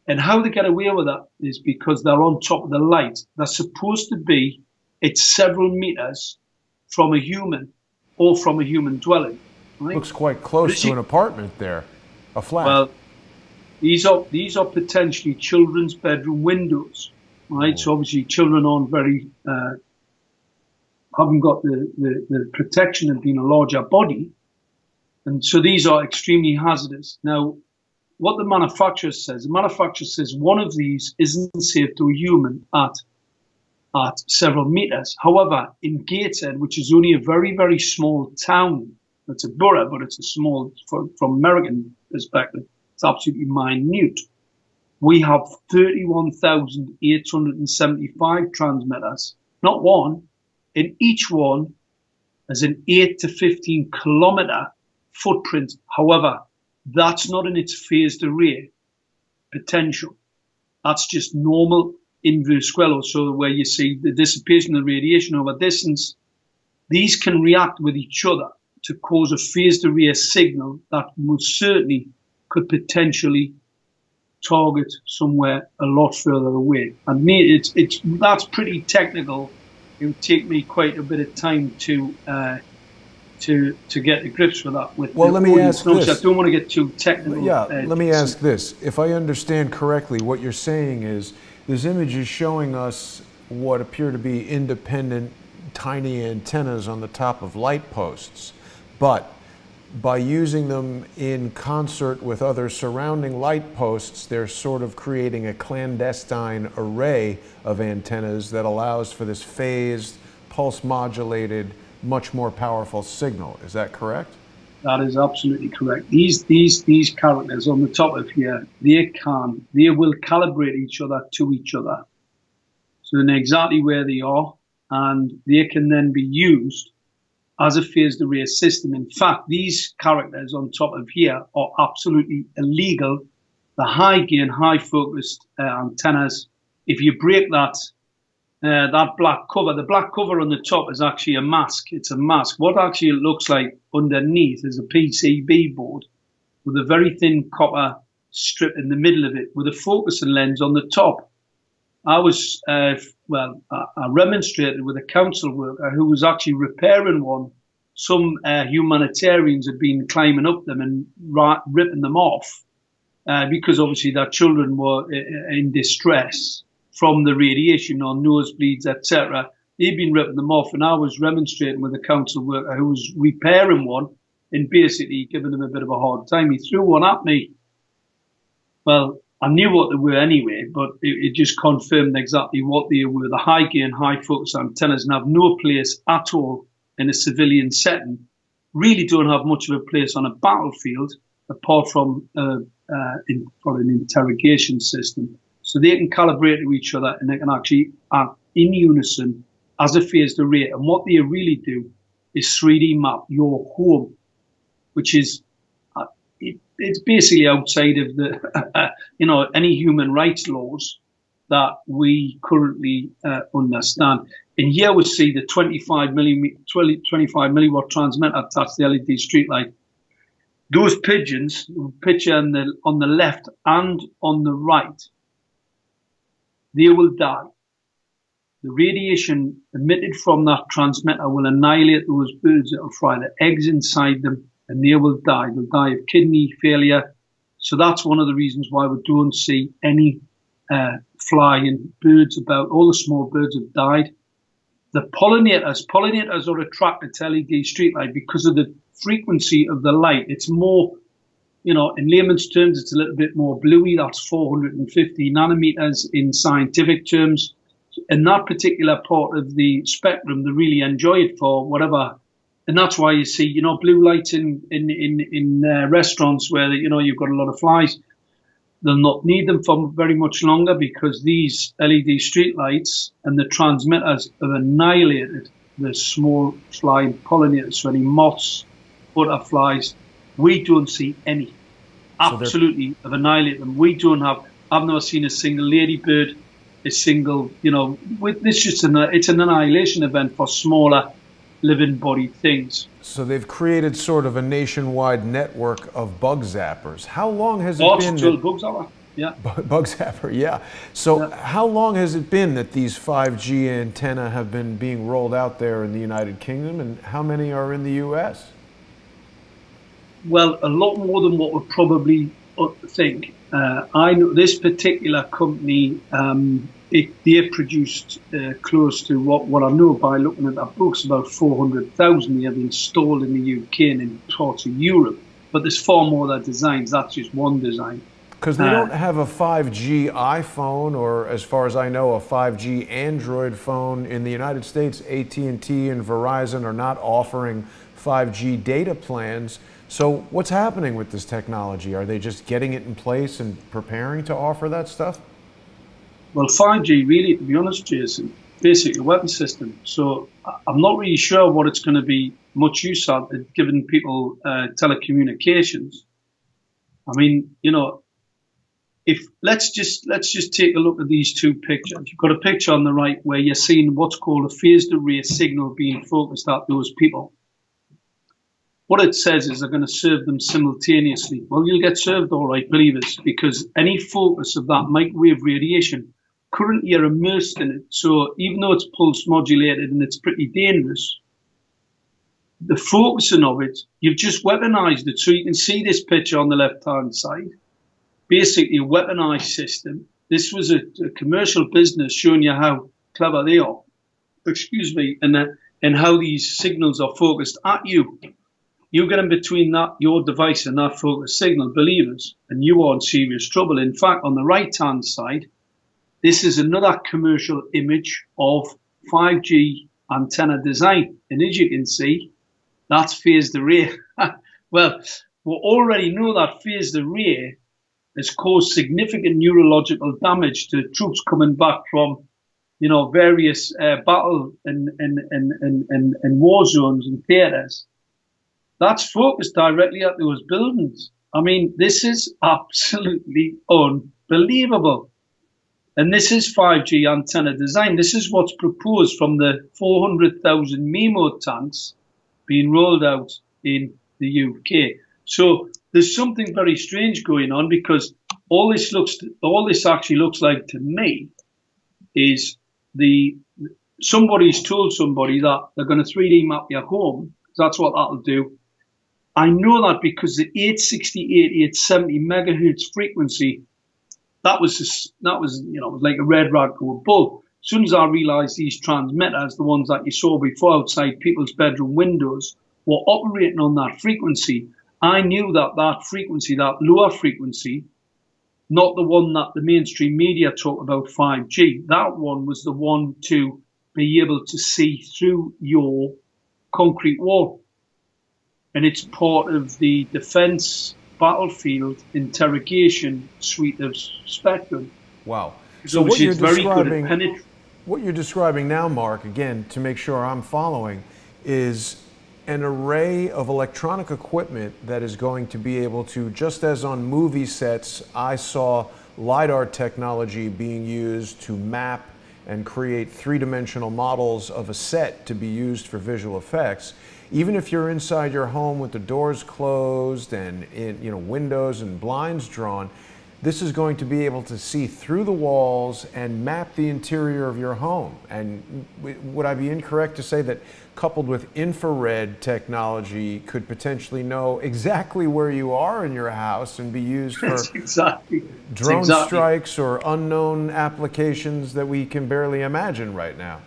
And how they get away with that is because they're on top of the light. They're supposed to be at several meters from a human or from a human dwelling. Right? Looks quite close to an apartment there, a flat. Well, these are potentially children's bedroom windows, right? Oh. So obviously children aren't very, haven't got the protection of being a larger body. And so these are extremely hazardous. Now, what the manufacturer says one of these isn't safe to a human at several meters. However, in Gateshead, which is only a very, very small town, it's a borough, but it's a small, from American perspective, it's absolutely minute. We have 31,875 transmitters, not one, and each one has an 8 to 15 kilometer footprint. However, that's not in its phased array potential. That's just normal inverse square, so where you see the dissipation of the radiation over distance. These can react with each other to cause a phased array signal that most certainly could potentially target somewhere a lot further away. And that's pretty technical. It would take me quite a bit of time to get to grips with that. Well, let me ask this. I don't want to get too technical. Yeah, let me ask this. If I understand correctly, what you're saying is this image is showing us what appear to be independent tiny antennas on the top of light posts, but by using them in concert with other surrounding light posts, they're sort of creating a clandestine array of antennas that allows for this phased, pulse-modulated, much more powerful signal. Is that correct? That is absolutely correct. These characters on the top of here, they will calibrate each other to each other. So they know exactly where they are, and they can then be used as a phased array system. In fact, these characters on top of here are absolutely illegal. The high gain, high focused antennas, if you break that black cover, the black cover on the top is actually a mask. It's a mask. What actually it looks like underneath is a PCB board with a very thin copper strip in the middle of it with a focusing lens on the top. I was, I remonstrated with a council worker who was actually repairing one. Some humanitarians had been climbing up them and ripping them off because obviously their children were in distress from the radiation or nosebleeds, etc. They'd been ripping them off, and I was remonstrating with a council worker who was repairing one and basically giving them a bit of a hard time. He threw one at me. Well, I knew what they were anyway, but it just confirmed exactly what they were. The high gain, high focus antennas and have no place at all in a civilian setting. Really don't have much of a place on a battlefield apart from for an interrogation system. So they can calibrate to each other and they can actually act in unison as a phased array. And what they really do is 3D map your home, which is it's basically outside of the any human rights laws that we currently understand. And here we see the 25 milliwatt transmitter attached to the LED streetlight. Those pigeons, picture on the left and on the right, they will die. The radiation emitted from that transmitter will annihilate those birds. It will fry the eggs inside them, and they will die. They'll die of kidney failure, So that's one of the reasons why we don't see any flying birds about. All the small birds have died. The pollinators are attracted to LED streetlight because of the frequency of the light. It's more, in layman's terms, it's a little bit more bluey. That's 450 nanometers in scientific terms. In that particular part of the spectrum, they really enjoy it for whatever. And that's why you see, blue lights in restaurants where, you've got a lot of flies. They'll not need them for very much longer because these LED streetlights and the transmitters have annihilated the small fly pollinators. So any moths, butterflies, we don't see any. Absolutely have annihilated them. I've never seen a single ladybird, a single, it's an annihilation event for smaller living bodied things. So they've created sort of a nationwide network of bug zappers. How long has it been? Bug zapper, yeah. Bug zapper, yeah. So how long has it been that these 5G antenna have been being rolled out there in the United Kingdom, and how many are in the U.S.? Well, a lot more than what we probably think. I know this particular company, they produced close to what I know by looking at their books, about 400,000 they have installed in the UK and in parts of Europe. But there's far more of their designs. That's just one design. Because they don't have a 5G iPhone, or as far as I know, a 5G Android phone. In the United States, AT&T and Verizon are not offering 5G data plans. So what's happening with this technology? Are they just getting it in place and preparing to offer that stuff? Well, 5G really, to be honest, Jason, basically a weapon system. So I'm not really sure what it's going to be much use at, giving people telecommunications. I mean, let's just take a look at these two pictures. You've got a picture on the right where you're seeing what's called a phased array signal being focused at those people. What it says is they're going to serve them simultaneously. Well, you'll get served all right, believers, because any focus of that microwave radiation, currently you're immersed in it. So even though it's pulse modulated and it's pretty dangerous, the focusing of it, you've just weaponized it. So you can see this picture on the left-hand side, basically a weaponized system. This was a commercial business showing you how clever they are, and how these signals are focused at you. You get in between your device and that focus signal, believers, and you are in serious trouble. In fact, on the right-hand side, this is another commercial image of 5G antenna design. And as you can see, that's phased array. Well, we already know that phased array has caused significant neurological damage to troops coming back from, various battle and war zones and theatres. That's focused directly at those buildings. I mean, this is absolutely unbelievable. And this is 5G antenna design. This is what's proposed from the 400,000 MEMO tanks being rolled out in the UK. So there's something very strange going on, because all this actually looks like to me is somebody's told somebody that they're going to 3D map your home. That's what that'll do. I know that because the 868, 870 megahertz frequency, that was like a red rag to a bull. As soon as I realized these transmitters, the ones that you saw before outside people's bedroom windows, were operating on that frequency, I knew that frequency, that lower frequency, not the one that the mainstream media talk about 5G, that one was the one to be able to see through your concrete wall. And it's part of the defense battlefield interrogation suite of spectrum. Wow. So what you're describing now, Mark, again, to make sure I'm following, is an array of electronic equipment that is going to be able to, just as on movie sets, I saw LiDAR technology being used to map and create three-dimensional models of a set to be used for visual effects. Even if you're inside your home with the doors closed and windows and blinds drawn, this is going to be able to see through the walls and map the interior of your home. And would I be incorrect to say that coupled with infrared technology could potentially know exactly where you are in your house and be used for drone strikes or unknown applications that we can barely imagine right now?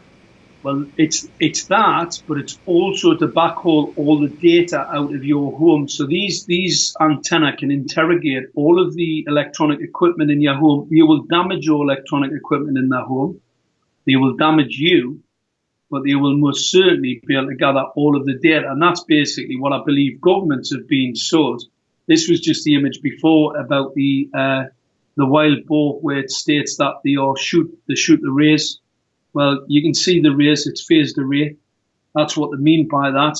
Well, it's that, but it's also to backhaul all the data out of your home. So these antenna can interrogate all of the electronic equipment in your home. You will damage your electronic equipment in the home. They will damage you, but they will most certainly be able to gather all of the data. And that's basically what I believe governments have been sold. This was just the image before about the wild boar, where it states that they shoot the rays. Well, you can see the rays, it's phased array. That's what they mean by that.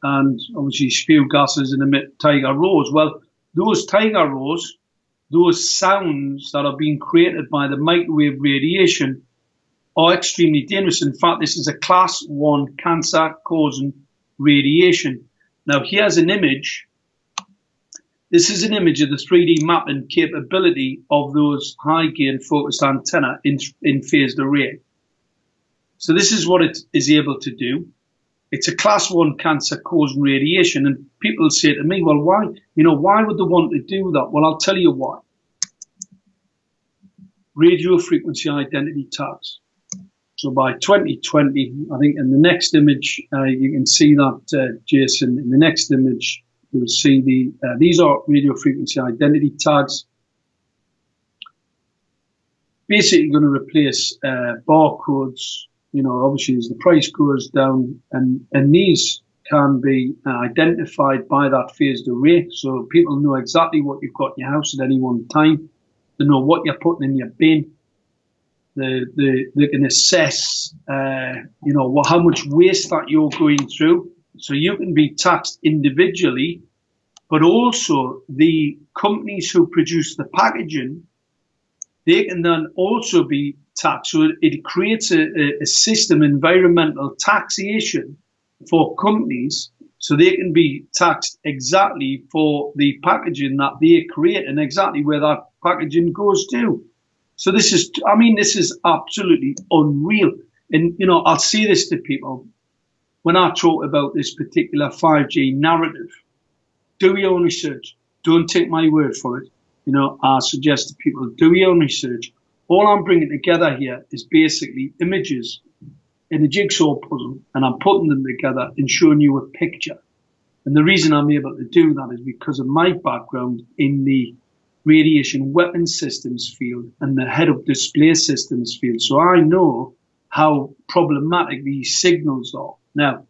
And obviously spew gases and emit tiger roars. Well, those tiger roars, those sounds that are being created by the microwave radiation are extremely dangerous. In fact, this is a class 1 cancer-causing radiation. Now, here's an image. This is an image of the 3D mapping capability of those high-gain focused antenna in phased array. So this is what it is able to do. It's a class 1 cancer-causing radiation. And people say to me, well, why would they want to do that? Well, I'll tell you why. Radio frequency identity tags. So by 2020, I think in the next image, you can see that, Jason, in the next image, you'll see these are radio frequency identity tags. Basically going to replace barcodes. Obviously as the price goes down, and these can be identified by that phased array. So people know exactly what you've got in your house at any one time. They know what you're putting in your bin. They can assess, how much waste that you're going through. So you can be taxed individually, but also the companies who produce the packaging, they can then also be taxed. So it creates a system, environmental taxation for companies, so they can be taxed exactly for the packaging that they create and exactly where that packaging goes to. So this is absolutely unreal. And, I'll say this to people when I talk about this particular 5G narrative. Do your own research. Don't take my word for it. I suggest to people, do your own research. All I'm bringing together here is basically images in a jigsaw puzzle, and I'm putting them together and showing you a picture. And the reason I'm able to do that is because of my background in the radiation weapons systems field and the head-up display systems field. So I know how problematic these signals are. Now,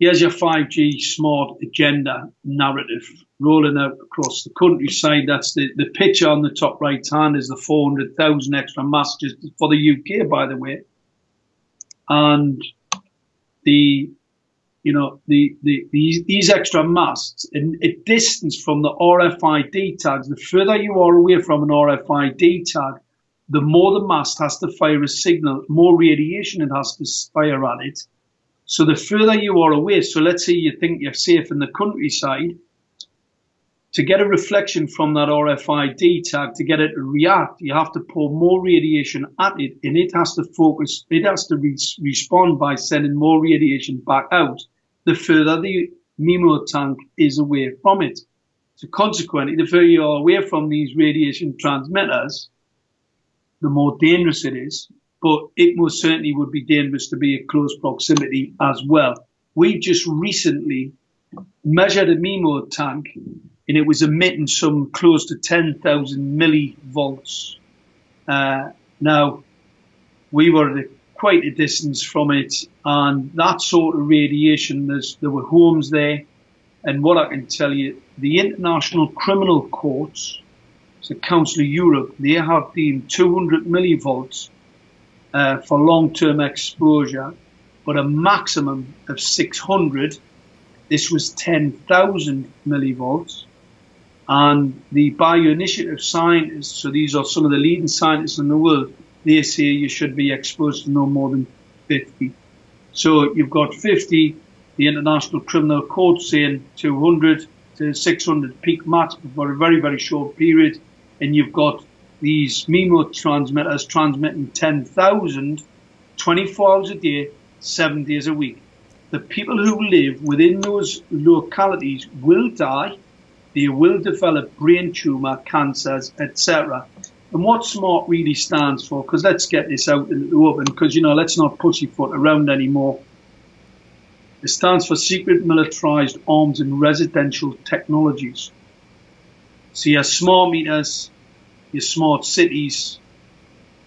here's your 5G smart agenda narrative rolling out across the countryside. That's the picture on the top right hand is the 400,000 extra masts just for the UK, by the way. And these extra masts in a distance from the RFID tags, the further you are away from an RFID tag, the more the mast has to fire a signal, more radiation it has to fire at it. So the further you are away, so let's say you think you're safe in the countryside, to get a reflection from that RFID tag, to get it to react, you have to pour more radiation at it, and it has to focus, it has to respond by sending more radiation back out, the further the MIMO tank is away from it. So consequently, the further you are away from these radiation transmitters, the more dangerous it is. But it most certainly would be dangerous to be at close proximity as well. We just recently measured a MIMO tank, and it was emitting some close to 10,000 millivolts. Now, we were at quite a distance from it, and that sort of radiation, there were homes there. And what I can tell you, the International Criminal Courts, the Council of Europe, they have deemed 200 millivolts for long-term exposure, but a maximum of 600. This was 10,000 millivolts. And the bioinitiative scientists, so these are some of the leading scientists in the world, they say you should be exposed to no more than 50. So you've got 50, the International Criminal Court saying 200, to 600 peak max for a very, very short period. And you've got these MIMO transmitters transmitting 10,000, 24 hours a day, 7 days a week. The people who live within those localities will die. They will develop brain tumour, cancers, etc. And what SMART really stands for, because let's get this out in the open, because, you know, let's not pussyfoot around anymore. It stands for Secret Militarized Arms and Residential Technologies. So your smart meters, your smart cities,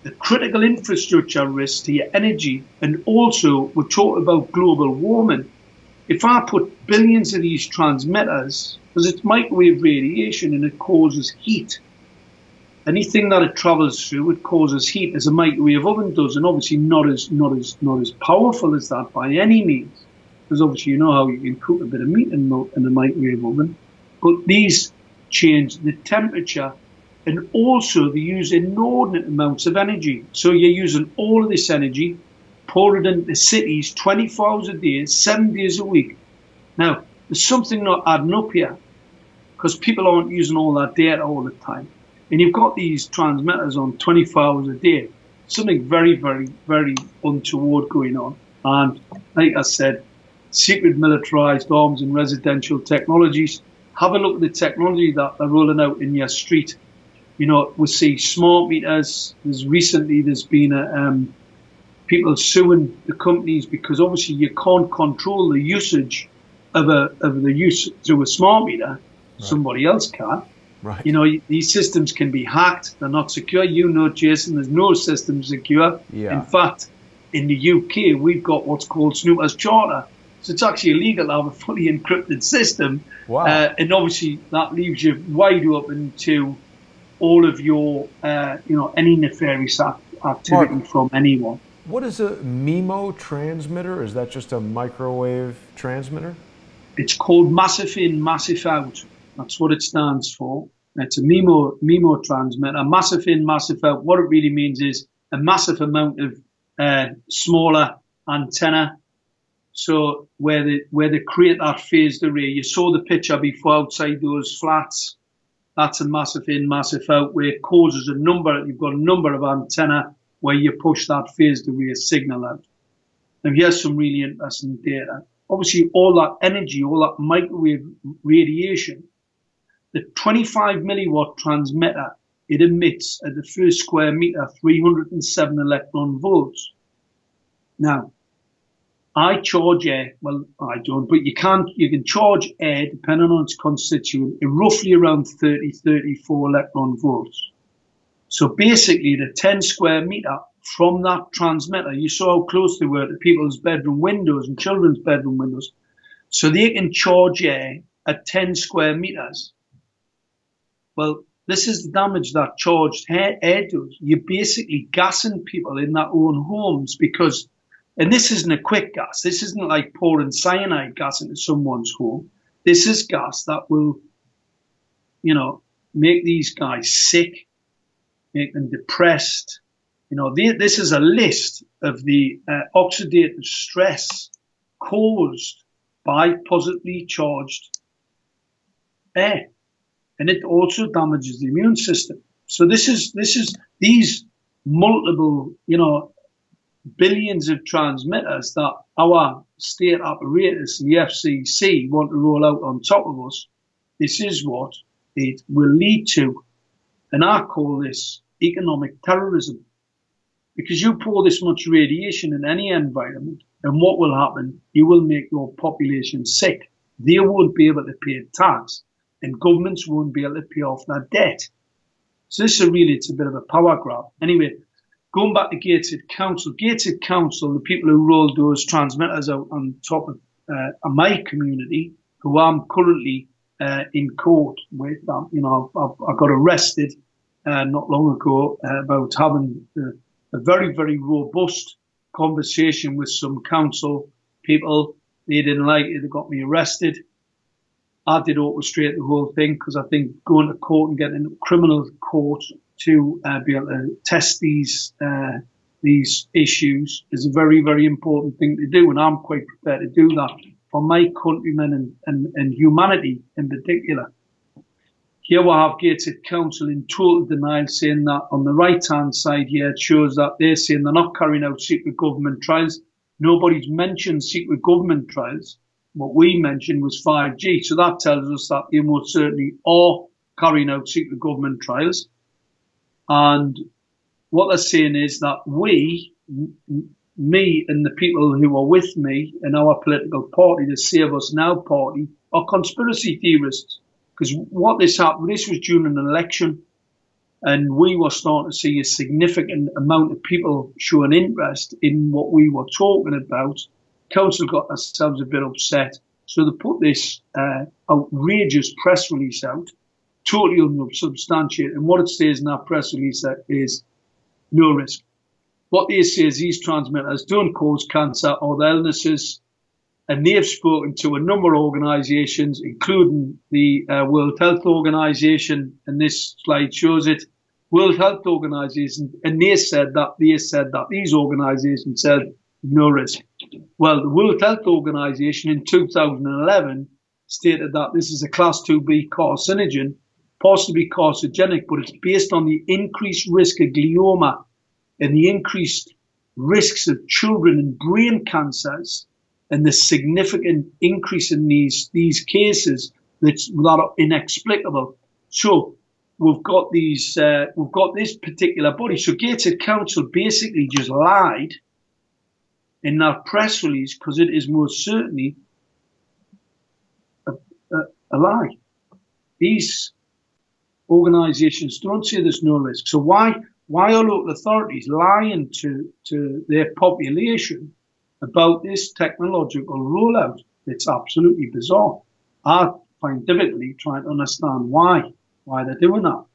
the critical infrastructure risk to your energy, and also we're talking about global warming. If I put billions of these transmitters, because it's microwave radiation and it causes heat, anything that it travels through, it causes heat, as a microwave oven does, and obviously not as powerful as that by any means, because obviously you know how you can cook a bit of meat in a microwave oven. But these change the temperature, and also they use inordinate amounts of energy. So you're using all of this energy, pour it into cities 24 hours a day, 7 days a week. Now, there's something not adding up here, because people aren't using all that data all the time. And you've got these transmitters on 24 hours a day. Something very, very, very untoward going on. And like I said, Secret Militarized Arms and Residential Technologies. Have a look at the technology that they're rolling out in your street. You know, we see smart meters. There's been people suing the companies because obviously you can't control the usage of the use through a smart meter. Right. Somebody else can. Right. You know, these systems can be hacked. They're not secure. You know, Jason, there's no system secure. Yeah. In fact, in the UK, we've got what's called Snooper's Charter. So it's actually illegal to have a fully encrypted system. Wow. And obviously that leaves you wide open to all of your, you know, any nefarious activity Mark, from anyone. What is a MIMO transmitter? Is that just a microwave transmitter? It's called massive in, massive out. That's what it stands for. It's a MIMO transmitter. Massive in, massive out. What it really means is a massive amount of smaller antenna. So where they create that phased array, you saw the picture before outside those flats. That's a massive in, massive out, where it causes you've got a number of antenna where you push that phased array signal out. And here's some really interesting data. Obviously, all that energy, all that microwave radiation, the 25 milliwatt transmitter, it emits at the first square meter 307 electron volts. Now, I charge air, well, I don't, but you can charge air, depending on its constituent, at roughly around 34 electron volts. So basically, the 10 square meter from that transmitter, you saw how close they were to people's bedroom windows and children's bedroom windows. So they can charge air at 10 square meters. Well, this is the damage that charged air does. You're basically gassing people in their own homes because, and this isn't a quick gas. This isn't like pouring cyanide gas into someone's home. This is gas that will, you know, make these guys sick, make them depressed. You know, this is a list of the oxidative stress caused by positively charged air. And it also damages the immune system. So these multiple, you know, billions of transmitters that our state apparatus and the FCC want to roll out on top of us. This is what it will lead to. And I call this economic terrorism. Because you pour this much radiation in any environment, and what will happen? You will make your population sick. They won't be able to pay tax, and governments won't be able to pay off that debt. So this is it's a bit of a power grab. Anyway, going back to Gateshead Council. Gateshead Council, the people who rolled those transmitters out on top of my community, who I'm currently in court with. You know, I got arrested not long ago about having a very, very robust conversation with some council people. They didn't like it. They got me arrested. I did orchestrate the whole thing because I think going to court and getting into criminal court to be able to test these issues is a very, very important thing to do, and I'm quite prepared to do that. for my countrymen and humanity in particular. Here we have Gateshead Council in total denial, saying that on the right-hand side here, it shows that they're saying they're not carrying out secret government trials. Nobody's mentioned secret government trials. What we mentioned was 5G. So that tells us that they most certainly are carrying out secret government trials. And what they're saying is that we, me and the people who are with me in our political party, the Save Us Now party, are conspiracy theorists. Because what this happened, this was during an election, and we were starting to see a significant amount of people showing interest in what we were talking about. Council got themselves a bit upset, so they put this outrageous press release out, totally unsubstantiated. And what it says in that press release is no risk. What they say is these transmitters don't cause cancer or the illnesses. And they've spoken to a number of organisations, including the World Health Organization, and this slide shows it. World Health Organization, and they said that these organisations said no risk. Well, the World Health Organization in 2011 stated that this is a class 2B carcinogen, possibly carcinogenic, but it's based on the increased risk of glioma and the increased risks of children and brain cancers, and the significant increase in these cases that are inexplicable. So we've got this particular body. So Gateshead Council basically just lied in that press release, because it is most certainly a lie. These organisations don't say there's no risk. So why are local authorities lying to their population about this technological rollout? It's absolutely bizarre. I find difficulty trying to understand why they're doing that.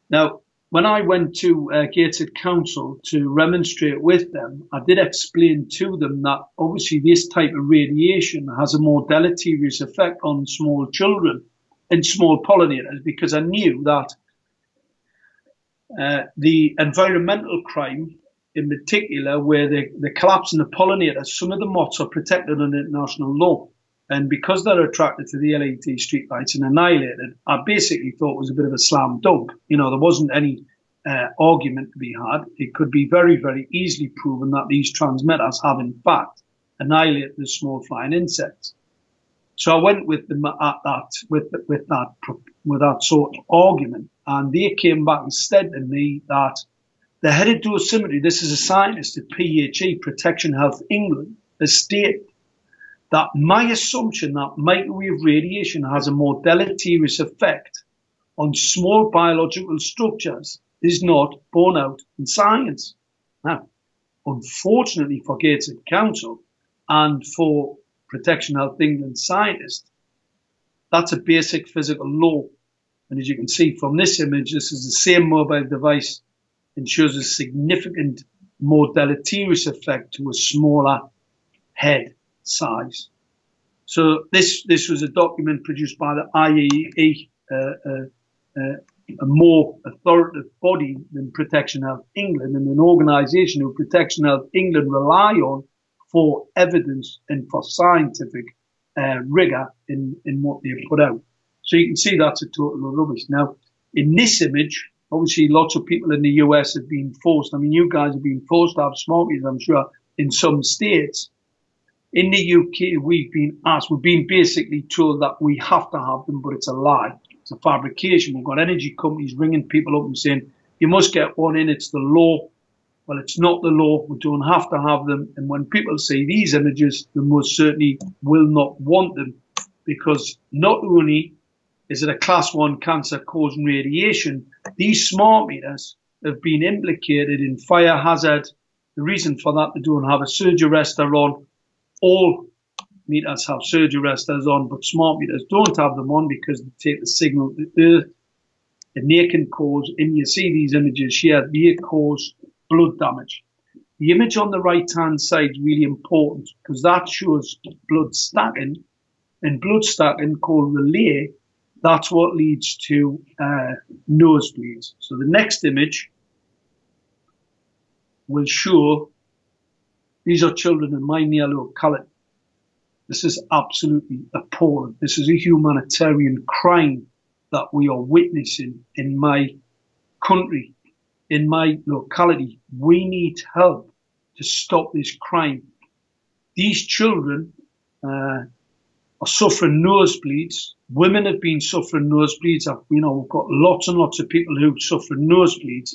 Now, when I went to Gateshead Council to remonstrate with them, I did explain to them that obviously this type of radiation has a more deleterious effect on small children and small pollinators, because I knew that the environmental crime, in particular, where the collapsing of pollinators, some of the moths are protected under international law. And because they're attracted to the LED streetlights and annihilated, I basically thought it was a bit of a slam dunk. You know, there wasn't any argument to be had. It could be very, very easily proven that these transmitters have, in fact, annihilated the small flying insects. So I went with them at that, with that sort of argument, and they came back and said to me that the head of dosimetry, this is a scientist at PHE, Protection Health England, has stated that my assumption that microwave radiation has a more deleterious effect on small biological structures is not borne out in science. Now, unfortunately for Gateshead Council and for Protection Health England scientists, that's a basic physical law. And as you can see from this image, this is the same mobile device and shows a significant more deleterious effect to a smaller head size. So this was a document produced by the IAEA, a more authoritative body than Protection Health England, and an organisation who Protection Health England rely on for evidence and for scientific rigour in what they put out. So you can see that's a total of rubbish. Now, in this image, obviously lots of people in the US have been forced. I mean, you guys have been forced to have smart meters, I'm sure, in some states. In the UK, we've been basically told that we have to have them, but it's a lie. It's a fabrication. We've got energy companies ringing people up and saying, you must get one in, it's the law. Well, it's not the law. We don't have to have them. And when people see these images, they most certainly will not want them, because not only is it a class 1 cancer causing radiation, these smart meters have been implicated in fire hazard. The reason for that, they don't have a surge arrestor on. All meters have surge arrestors on, but smart meters don't have them on because they take the signal to the earth, and they can cause, and you see these images here, they cause blood damage. The image on the right-hand side is really important because that shows blood stacking, and blood stacking, called relay, that's what leads to nosebleeds. So the next image will show, these are children in my near locality. This is absolutely appalling. This is a humanitarian crime that we are witnessing in my country, in my locality. We need help to stop this crime. These children are suffering nosebleeds. Women have been suffering nosebleeds. We've got lots and lots of people who suffer nosebleeds,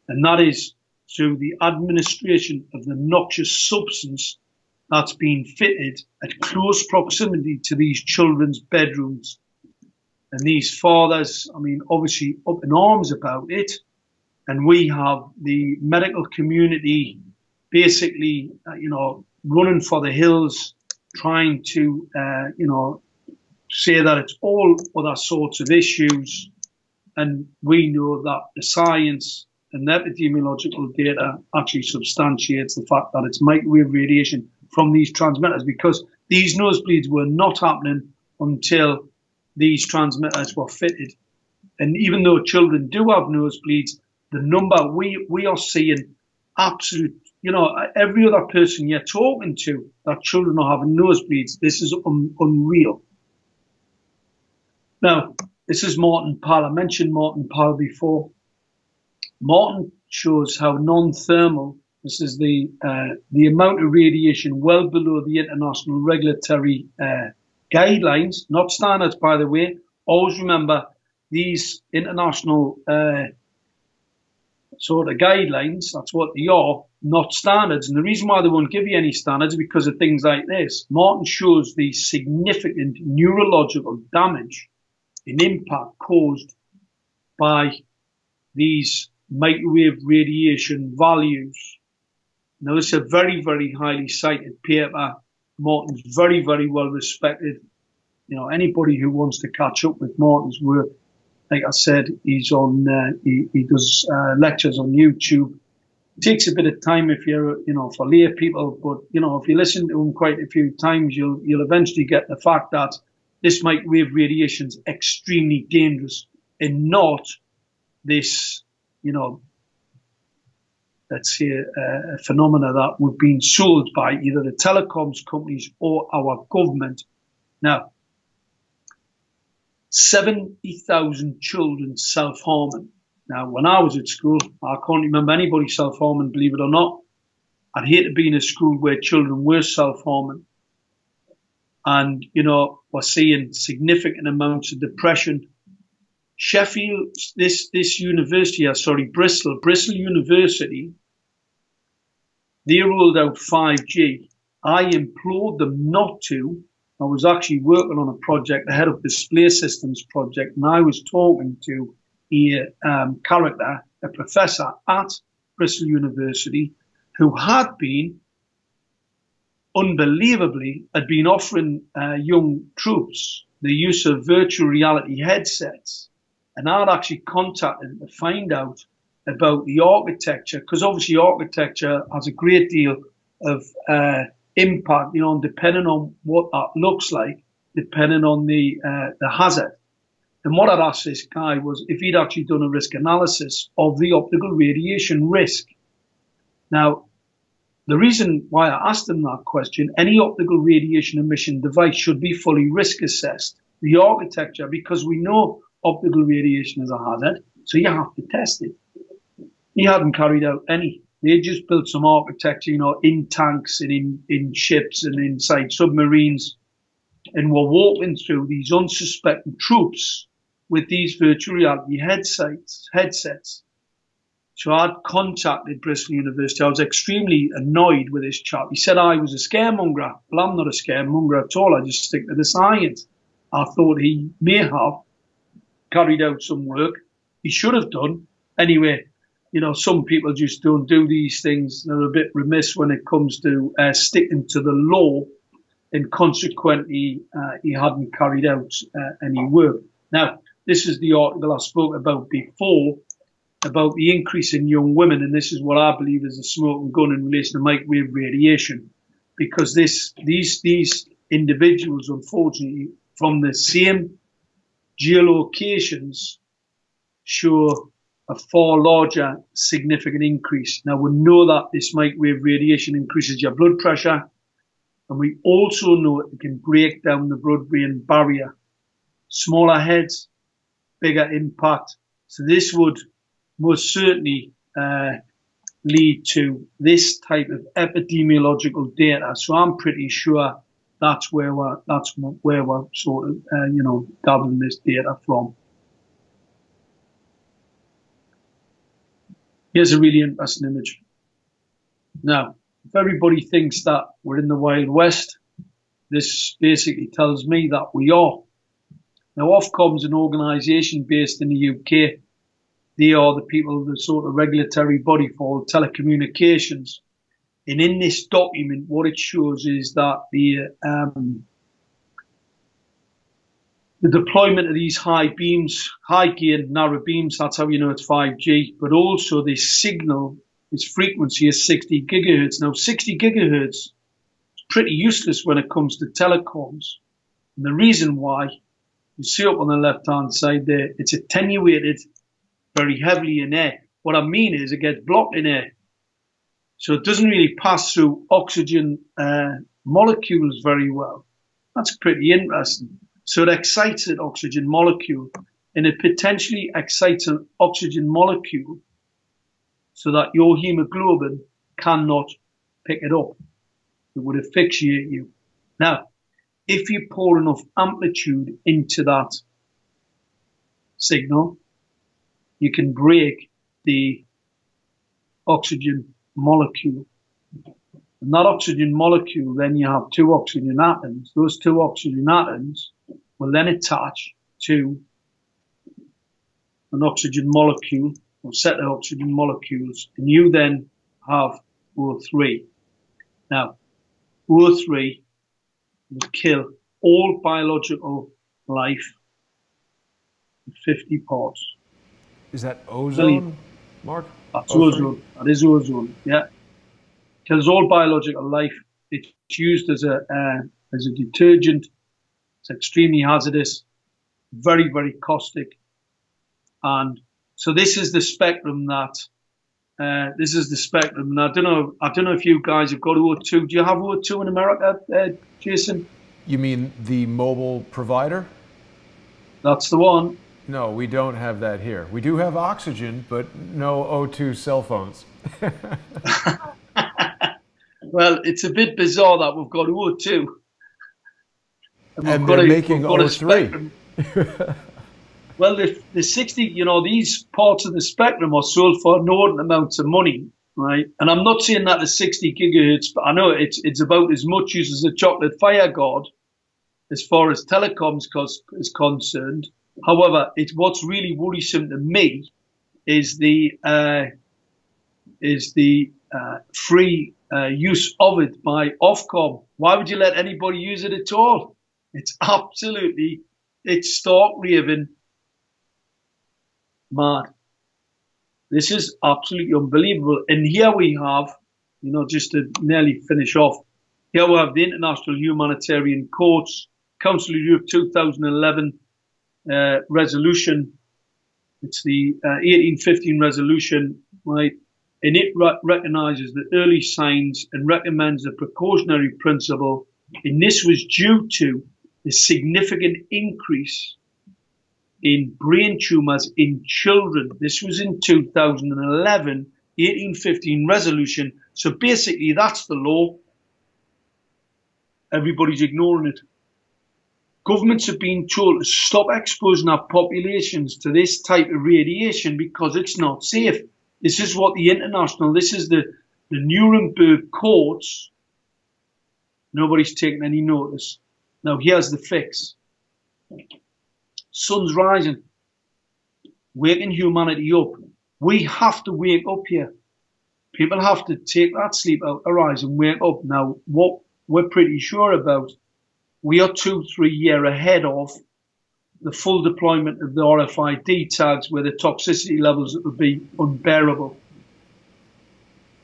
and that is through the administration of the noxious substance that's been fitted at close proximity to these children's bedrooms. And these fathers, obviously up in arms about it. And we have the medical community basically, running for the hills, trying to, say that it's all other sorts of issues. And we know that the science and the epidemiological data actually substantiates the fact that it's microwave radiation from these transmitters, because these nosebleeds were not happening until these transmitters were fitted. And even though children do have nosebleeds, the number we are seeing absolute, every other person you're talking to, that children are having nosebleeds. This is unreal. Now, this is Martin Pall. I mentioned Martin Pall before. Martin shows how non-thermal, this is the amount of radiation well below the international regulatory guidelines, not standards, by the way. Always remember these international sort of guidelines, that's what they are, not standards. And the reason why they won't give you any standards is because of things like this. Martin shows the significant neurological damage and impact caused by these microwave radiation values. Now, this is a very, very highly cited paper. Martin's very, very well respected. Anybody who wants to catch up with Martin's work, like I said, he's on. He does lectures on YouTube. It takes a bit of time if you're, for lay people, but if you listen to him quite a few times, you'll eventually get the fact that this microwave radiation is extremely dangerous, and not this, let's say, a phenomena that we've been sold by either the telecoms companies or our government. Now, 70,000 children self-harming. Now, when I was at school, I can't remember anybody self-harming, believe it or not. I'd hate to be in a school where children were self-harming. And, we're seeing significant amounts of depression. Sheffield, this university, Bristol University, they rolled out 5G. I implored them not to. I was actually working on a project, the head of display systems project, and I was talking to a professor at Bristol University, who had been, unbelievably, offering young troops the use of virtual reality headsets. And I'd actually contacted them to find out about the architecture, because obviously architecture has a great deal of impact, depending on what that looks like, depending on the hazard. And what I'd asked this guy was if he'd actually done a risk analysis of the optical radiation risk. Now, the reason why I asked him that question, any optical radiation emission device should be fully risk assessed. The architecture, because we know optical radiation is a hazard, so you have to test it. He hadn't carried out any. They just built some architecture, in tanks and in ships and inside submarines, and were walking through these unsuspecting troops with these virtual reality headsets. So I'd contacted Bristol University. I was extremely annoyed with this chap. He said I was a scaremonger. Well, I'm not a scaremonger at all. I just stick to the science. I thought he may have carried out some work. He should have done. Anyway, some people just don't do these things. They're a bit remiss when it comes to sticking to the law, and consequently, he hadn't carried out any work. Now, this is the article I spoke about before, about the increase in young women, and this is what I believe is a smoking gun in relation to microwave radiation, because these individuals, unfortunately, from the same geolocations, show a far larger significant increase. Now, we know that this microwave radiation increases your blood pressure, And we also know it can break down the blood-brain barrier. Smaller heads, bigger impact. So this would most certainly lead to this type of epidemiological data. So I'm pretty sure that's where we're sort of gathering this data from. Here's a really interesting image. Now, if everybody thinks that we're in the Wild West, this basically tells me that we are. Now, Ofcom's an organisation based in the UK. They are the people, the sort of regulatory body for telecommunications. And in this document, what it shows is that the deployment of these high beams, high gain narrow beams, that's how you know it's 5G, but also this signal, its frequency is 60 gigahertz. Now, 60 gigahertz is pretty useless when it comes to telecoms. And the reason why, you see up on the left-hand side there, it's attenuated very heavily in air. What I mean is it gets blocked in air. So it doesn't really pass through oxygen molecules very well. That's pretty interesting. So it excites an oxygen molecule, and it potentially excites an oxygen molecule so that your hemoglobin cannot pick it up. It would asphyxiate you. Now, if you pour enough amplitude into that signal, you can break the oxygen molecule. And that oxygen molecule, then you have two oxygen atoms. Those two oxygen atoms will then attach to an oxygen molecule or set of oxygen molecules, and you then have O3. Now, O3 will kill all biological life in 50 parts. Is that ozone, Mark? That's ozone. That is ozone. Yeah, kills all biological life. It's used as a detergent. It's extremely hazardous, very, very caustic, and so this is the spectrum that. This is the spectrum, and I don't know if you guys have got O2. Do you have O2 in America, Jason? You mean the mobile provider? That's the one. No, we don't have that here. We do have oxygen, but no O2 cell phones. Well, it's a bit bizarre that we've got O2. And they're making O3. Well, the 60, these parts of the spectrum are sold for inordinate amounts of money, right? And I'm not saying that the 60 gigahertz, but I know it's about as much use as a chocolate fire guard as far as telecoms is concerned. However, what's really worrisome to me is the free use of it by Ofcom. Why would you let anybody use it at all? It's stark raving mad. This is absolutely unbelievable. And here we have, just to nearly finish off, here we have the International Humanitarian Courts, Council of Europe 2011 resolution. It's the 1815 resolution, right? And it recognizes the early signs and recommends the precautionary principle. And this was due to the significant increase in brain tumors in children. This was in 2011, 1815 resolution. So basically, that's the law. Everybody's ignoring it. Governments have been told to stop exposing our populations to this type of radiation because it's not safe. This is what this is the Nuremberg courts. Nobody's taking any notice. Now, here's the fix. Sun's rising, waking humanity up. We have to wake up here. People have to take that sleep out their eyes and wake up. Now, what we're pretty sure about, we are 2-3 years ahead of the full deployment of the RFID tags where the toxicity levels would be unbearable.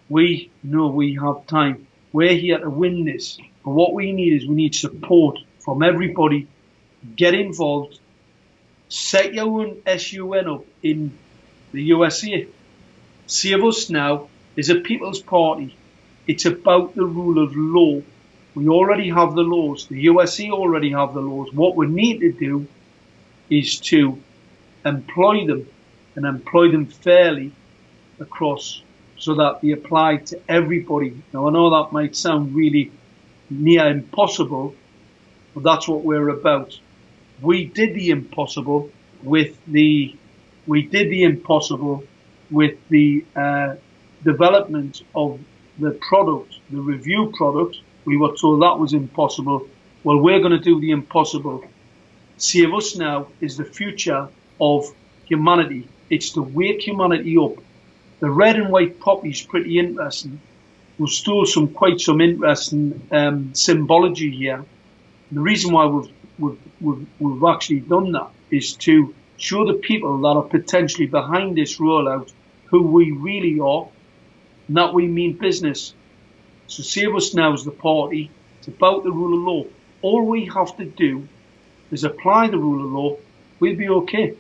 We know we have time. We're here to win this. But what we need support from everybody. Get involved. Set your own SUN up in the USA. Save Us Now is a people's party. It's about the rule of law. We already have the laws. The USA already have the laws. What we need to do is to employ them and employ them fairly across so that they apply to everybody. Now, I know that might sound really near impossible, but that's what we're about. We did the impossible with the development of the product, the review product. We were told that was impossible. Well, we're going to do the impossible. Save Us Now is the future of humanity. It's to wake humanity up. The red and white poppy is pretty interesting. We've still quite some interesting symbology here. And the reason why we've actually done that is to show the people that are potentially behind this rollout who we really are, and that we mean business. So Save Us Now is the party. It's about the rule of law. All we have to do is apply the rule of law. We'll be okay,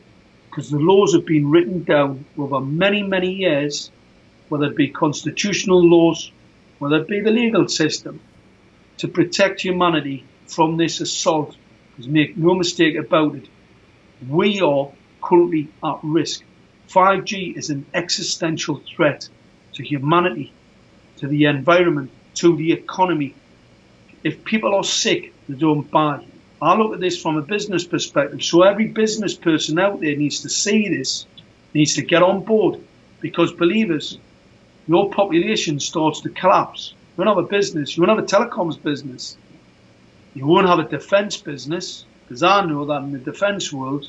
because the laws have been written down over many, many years, whether it be constitutional laws, whether it be the legal system, to protect humanity from this assault. Because make no mistake about it, we are currently at risk. 5G is an existential threat to humanity, to the environment, to the economy. If people are sick, they don't buy. I look at this from a business perspective. So every business person out there needs to see this, needs to get on board. Because believe us, your population starts to collapse. You won't have a business. You won't have a telecoms business. You won't have a defence business. Because I know that in the defence world,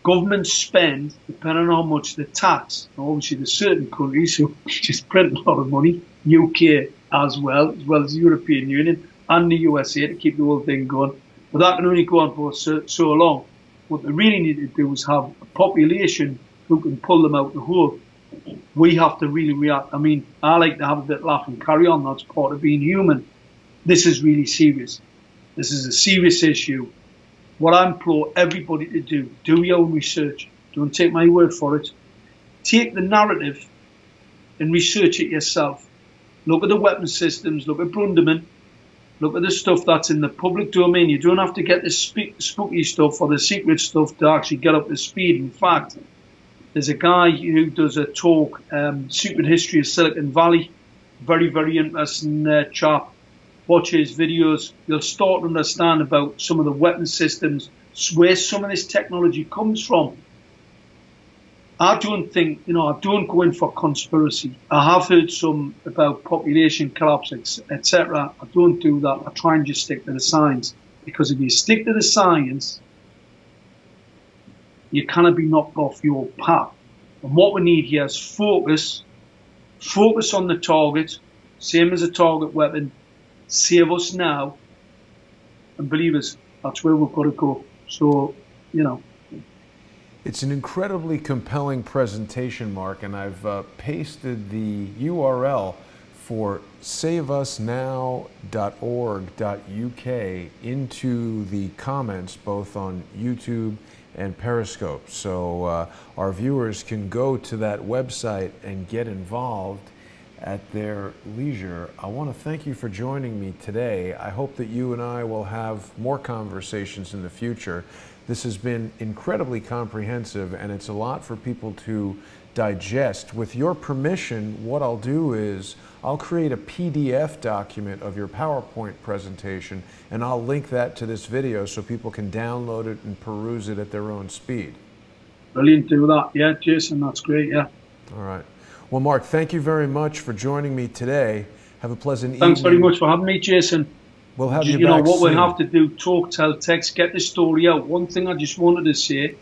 governments spend, depending on how much they tax. Now, obviously, there's certain countries who just print a lot of money, UK as well as the European Union and the USA to keep the whole thing going. But that can only go on for so long. What they really need to do is have a population who can pull them out the hole. We have to really react. I mean, I like to have a bit of laugh and carry on. That's part of being human. This is really serious. This is a serious issue. What I implore everybody to do your own research. Don't take my word for it. Take the narrative and research it yourself. Look at the weapon systems, look at Brunderman, look at the stuff that's in the public domain. You don't have to get the spooky stuff or the secret stuff to actually get up to speed. In fact, there's a guy who does a talk, Secret History of Silicon Valley. Very, very interesting chap. Watch his videos. You'll start to understand about some of the weapon systems, where some of this technology comes from. I don't think, I don't go in for conspiracy. I have heard some about population collapse, etc. I don't do that. I try and just stick to the science. Because if you stick to the science, you cannot be knocked off your path. And what we need here is focus. Focus on the target, same as a target weapon. Save us now. And believe us, that's where we've got to go. So, It's an incredibly compelling presentation, Mark, and I've pasted the URL for saveusnow.org.uk into the comments both on YouTube and Periscope. So our viewers can go to that website and get involved at their leisure. I want to thank you for joining me today. I hope that you and I will have more conversations in the future. This has been incredibly comprehensive, and it's a lot for people to digest. With your permission, what I'll do is I'll create a PDF document of your PowerPoint presentation, and I'll link that to this video so people can download it and peruse it at their own speed. Brilliant, do that. Yeah, Jason, that's great, yeah. All right. Well, Mark, thank you very much for joining me today. Have a pleasant evening. Thanks very much for having me, Jason. We'll have you back what soon. we have to do, talk, tell, text, get the story out. One thing I just wanted to say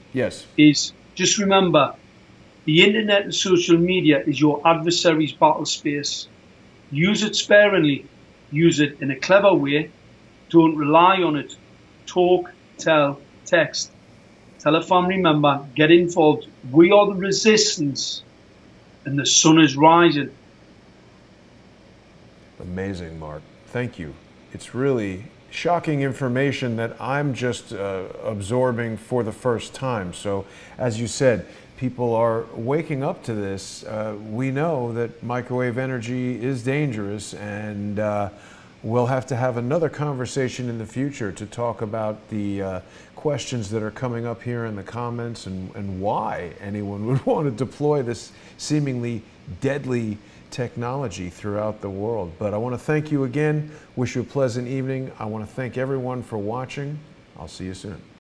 is just remember, the internet and social media is your adversary's battle space. Use it sparingly. Use it in a clever way. Don't rely on it. Talk, tell, text. Tell a family member, get involved. We are the resistance, and the sun is rising. Amazing, Mark. Thank you. It's really shocking information that I'm just absorbing for the first time. So, as you said, people are waking up to this. We know that microwave energy is dangerous, and we'll have to have another conversation in the future to talk about the questions that are coming up here in the comments, and why anyone would want to deploy this seemingly deadly technology throughout the world. But I want to thank you again, wish you a pleasant evening. I want to thank everyone for watching. I'll see you soon.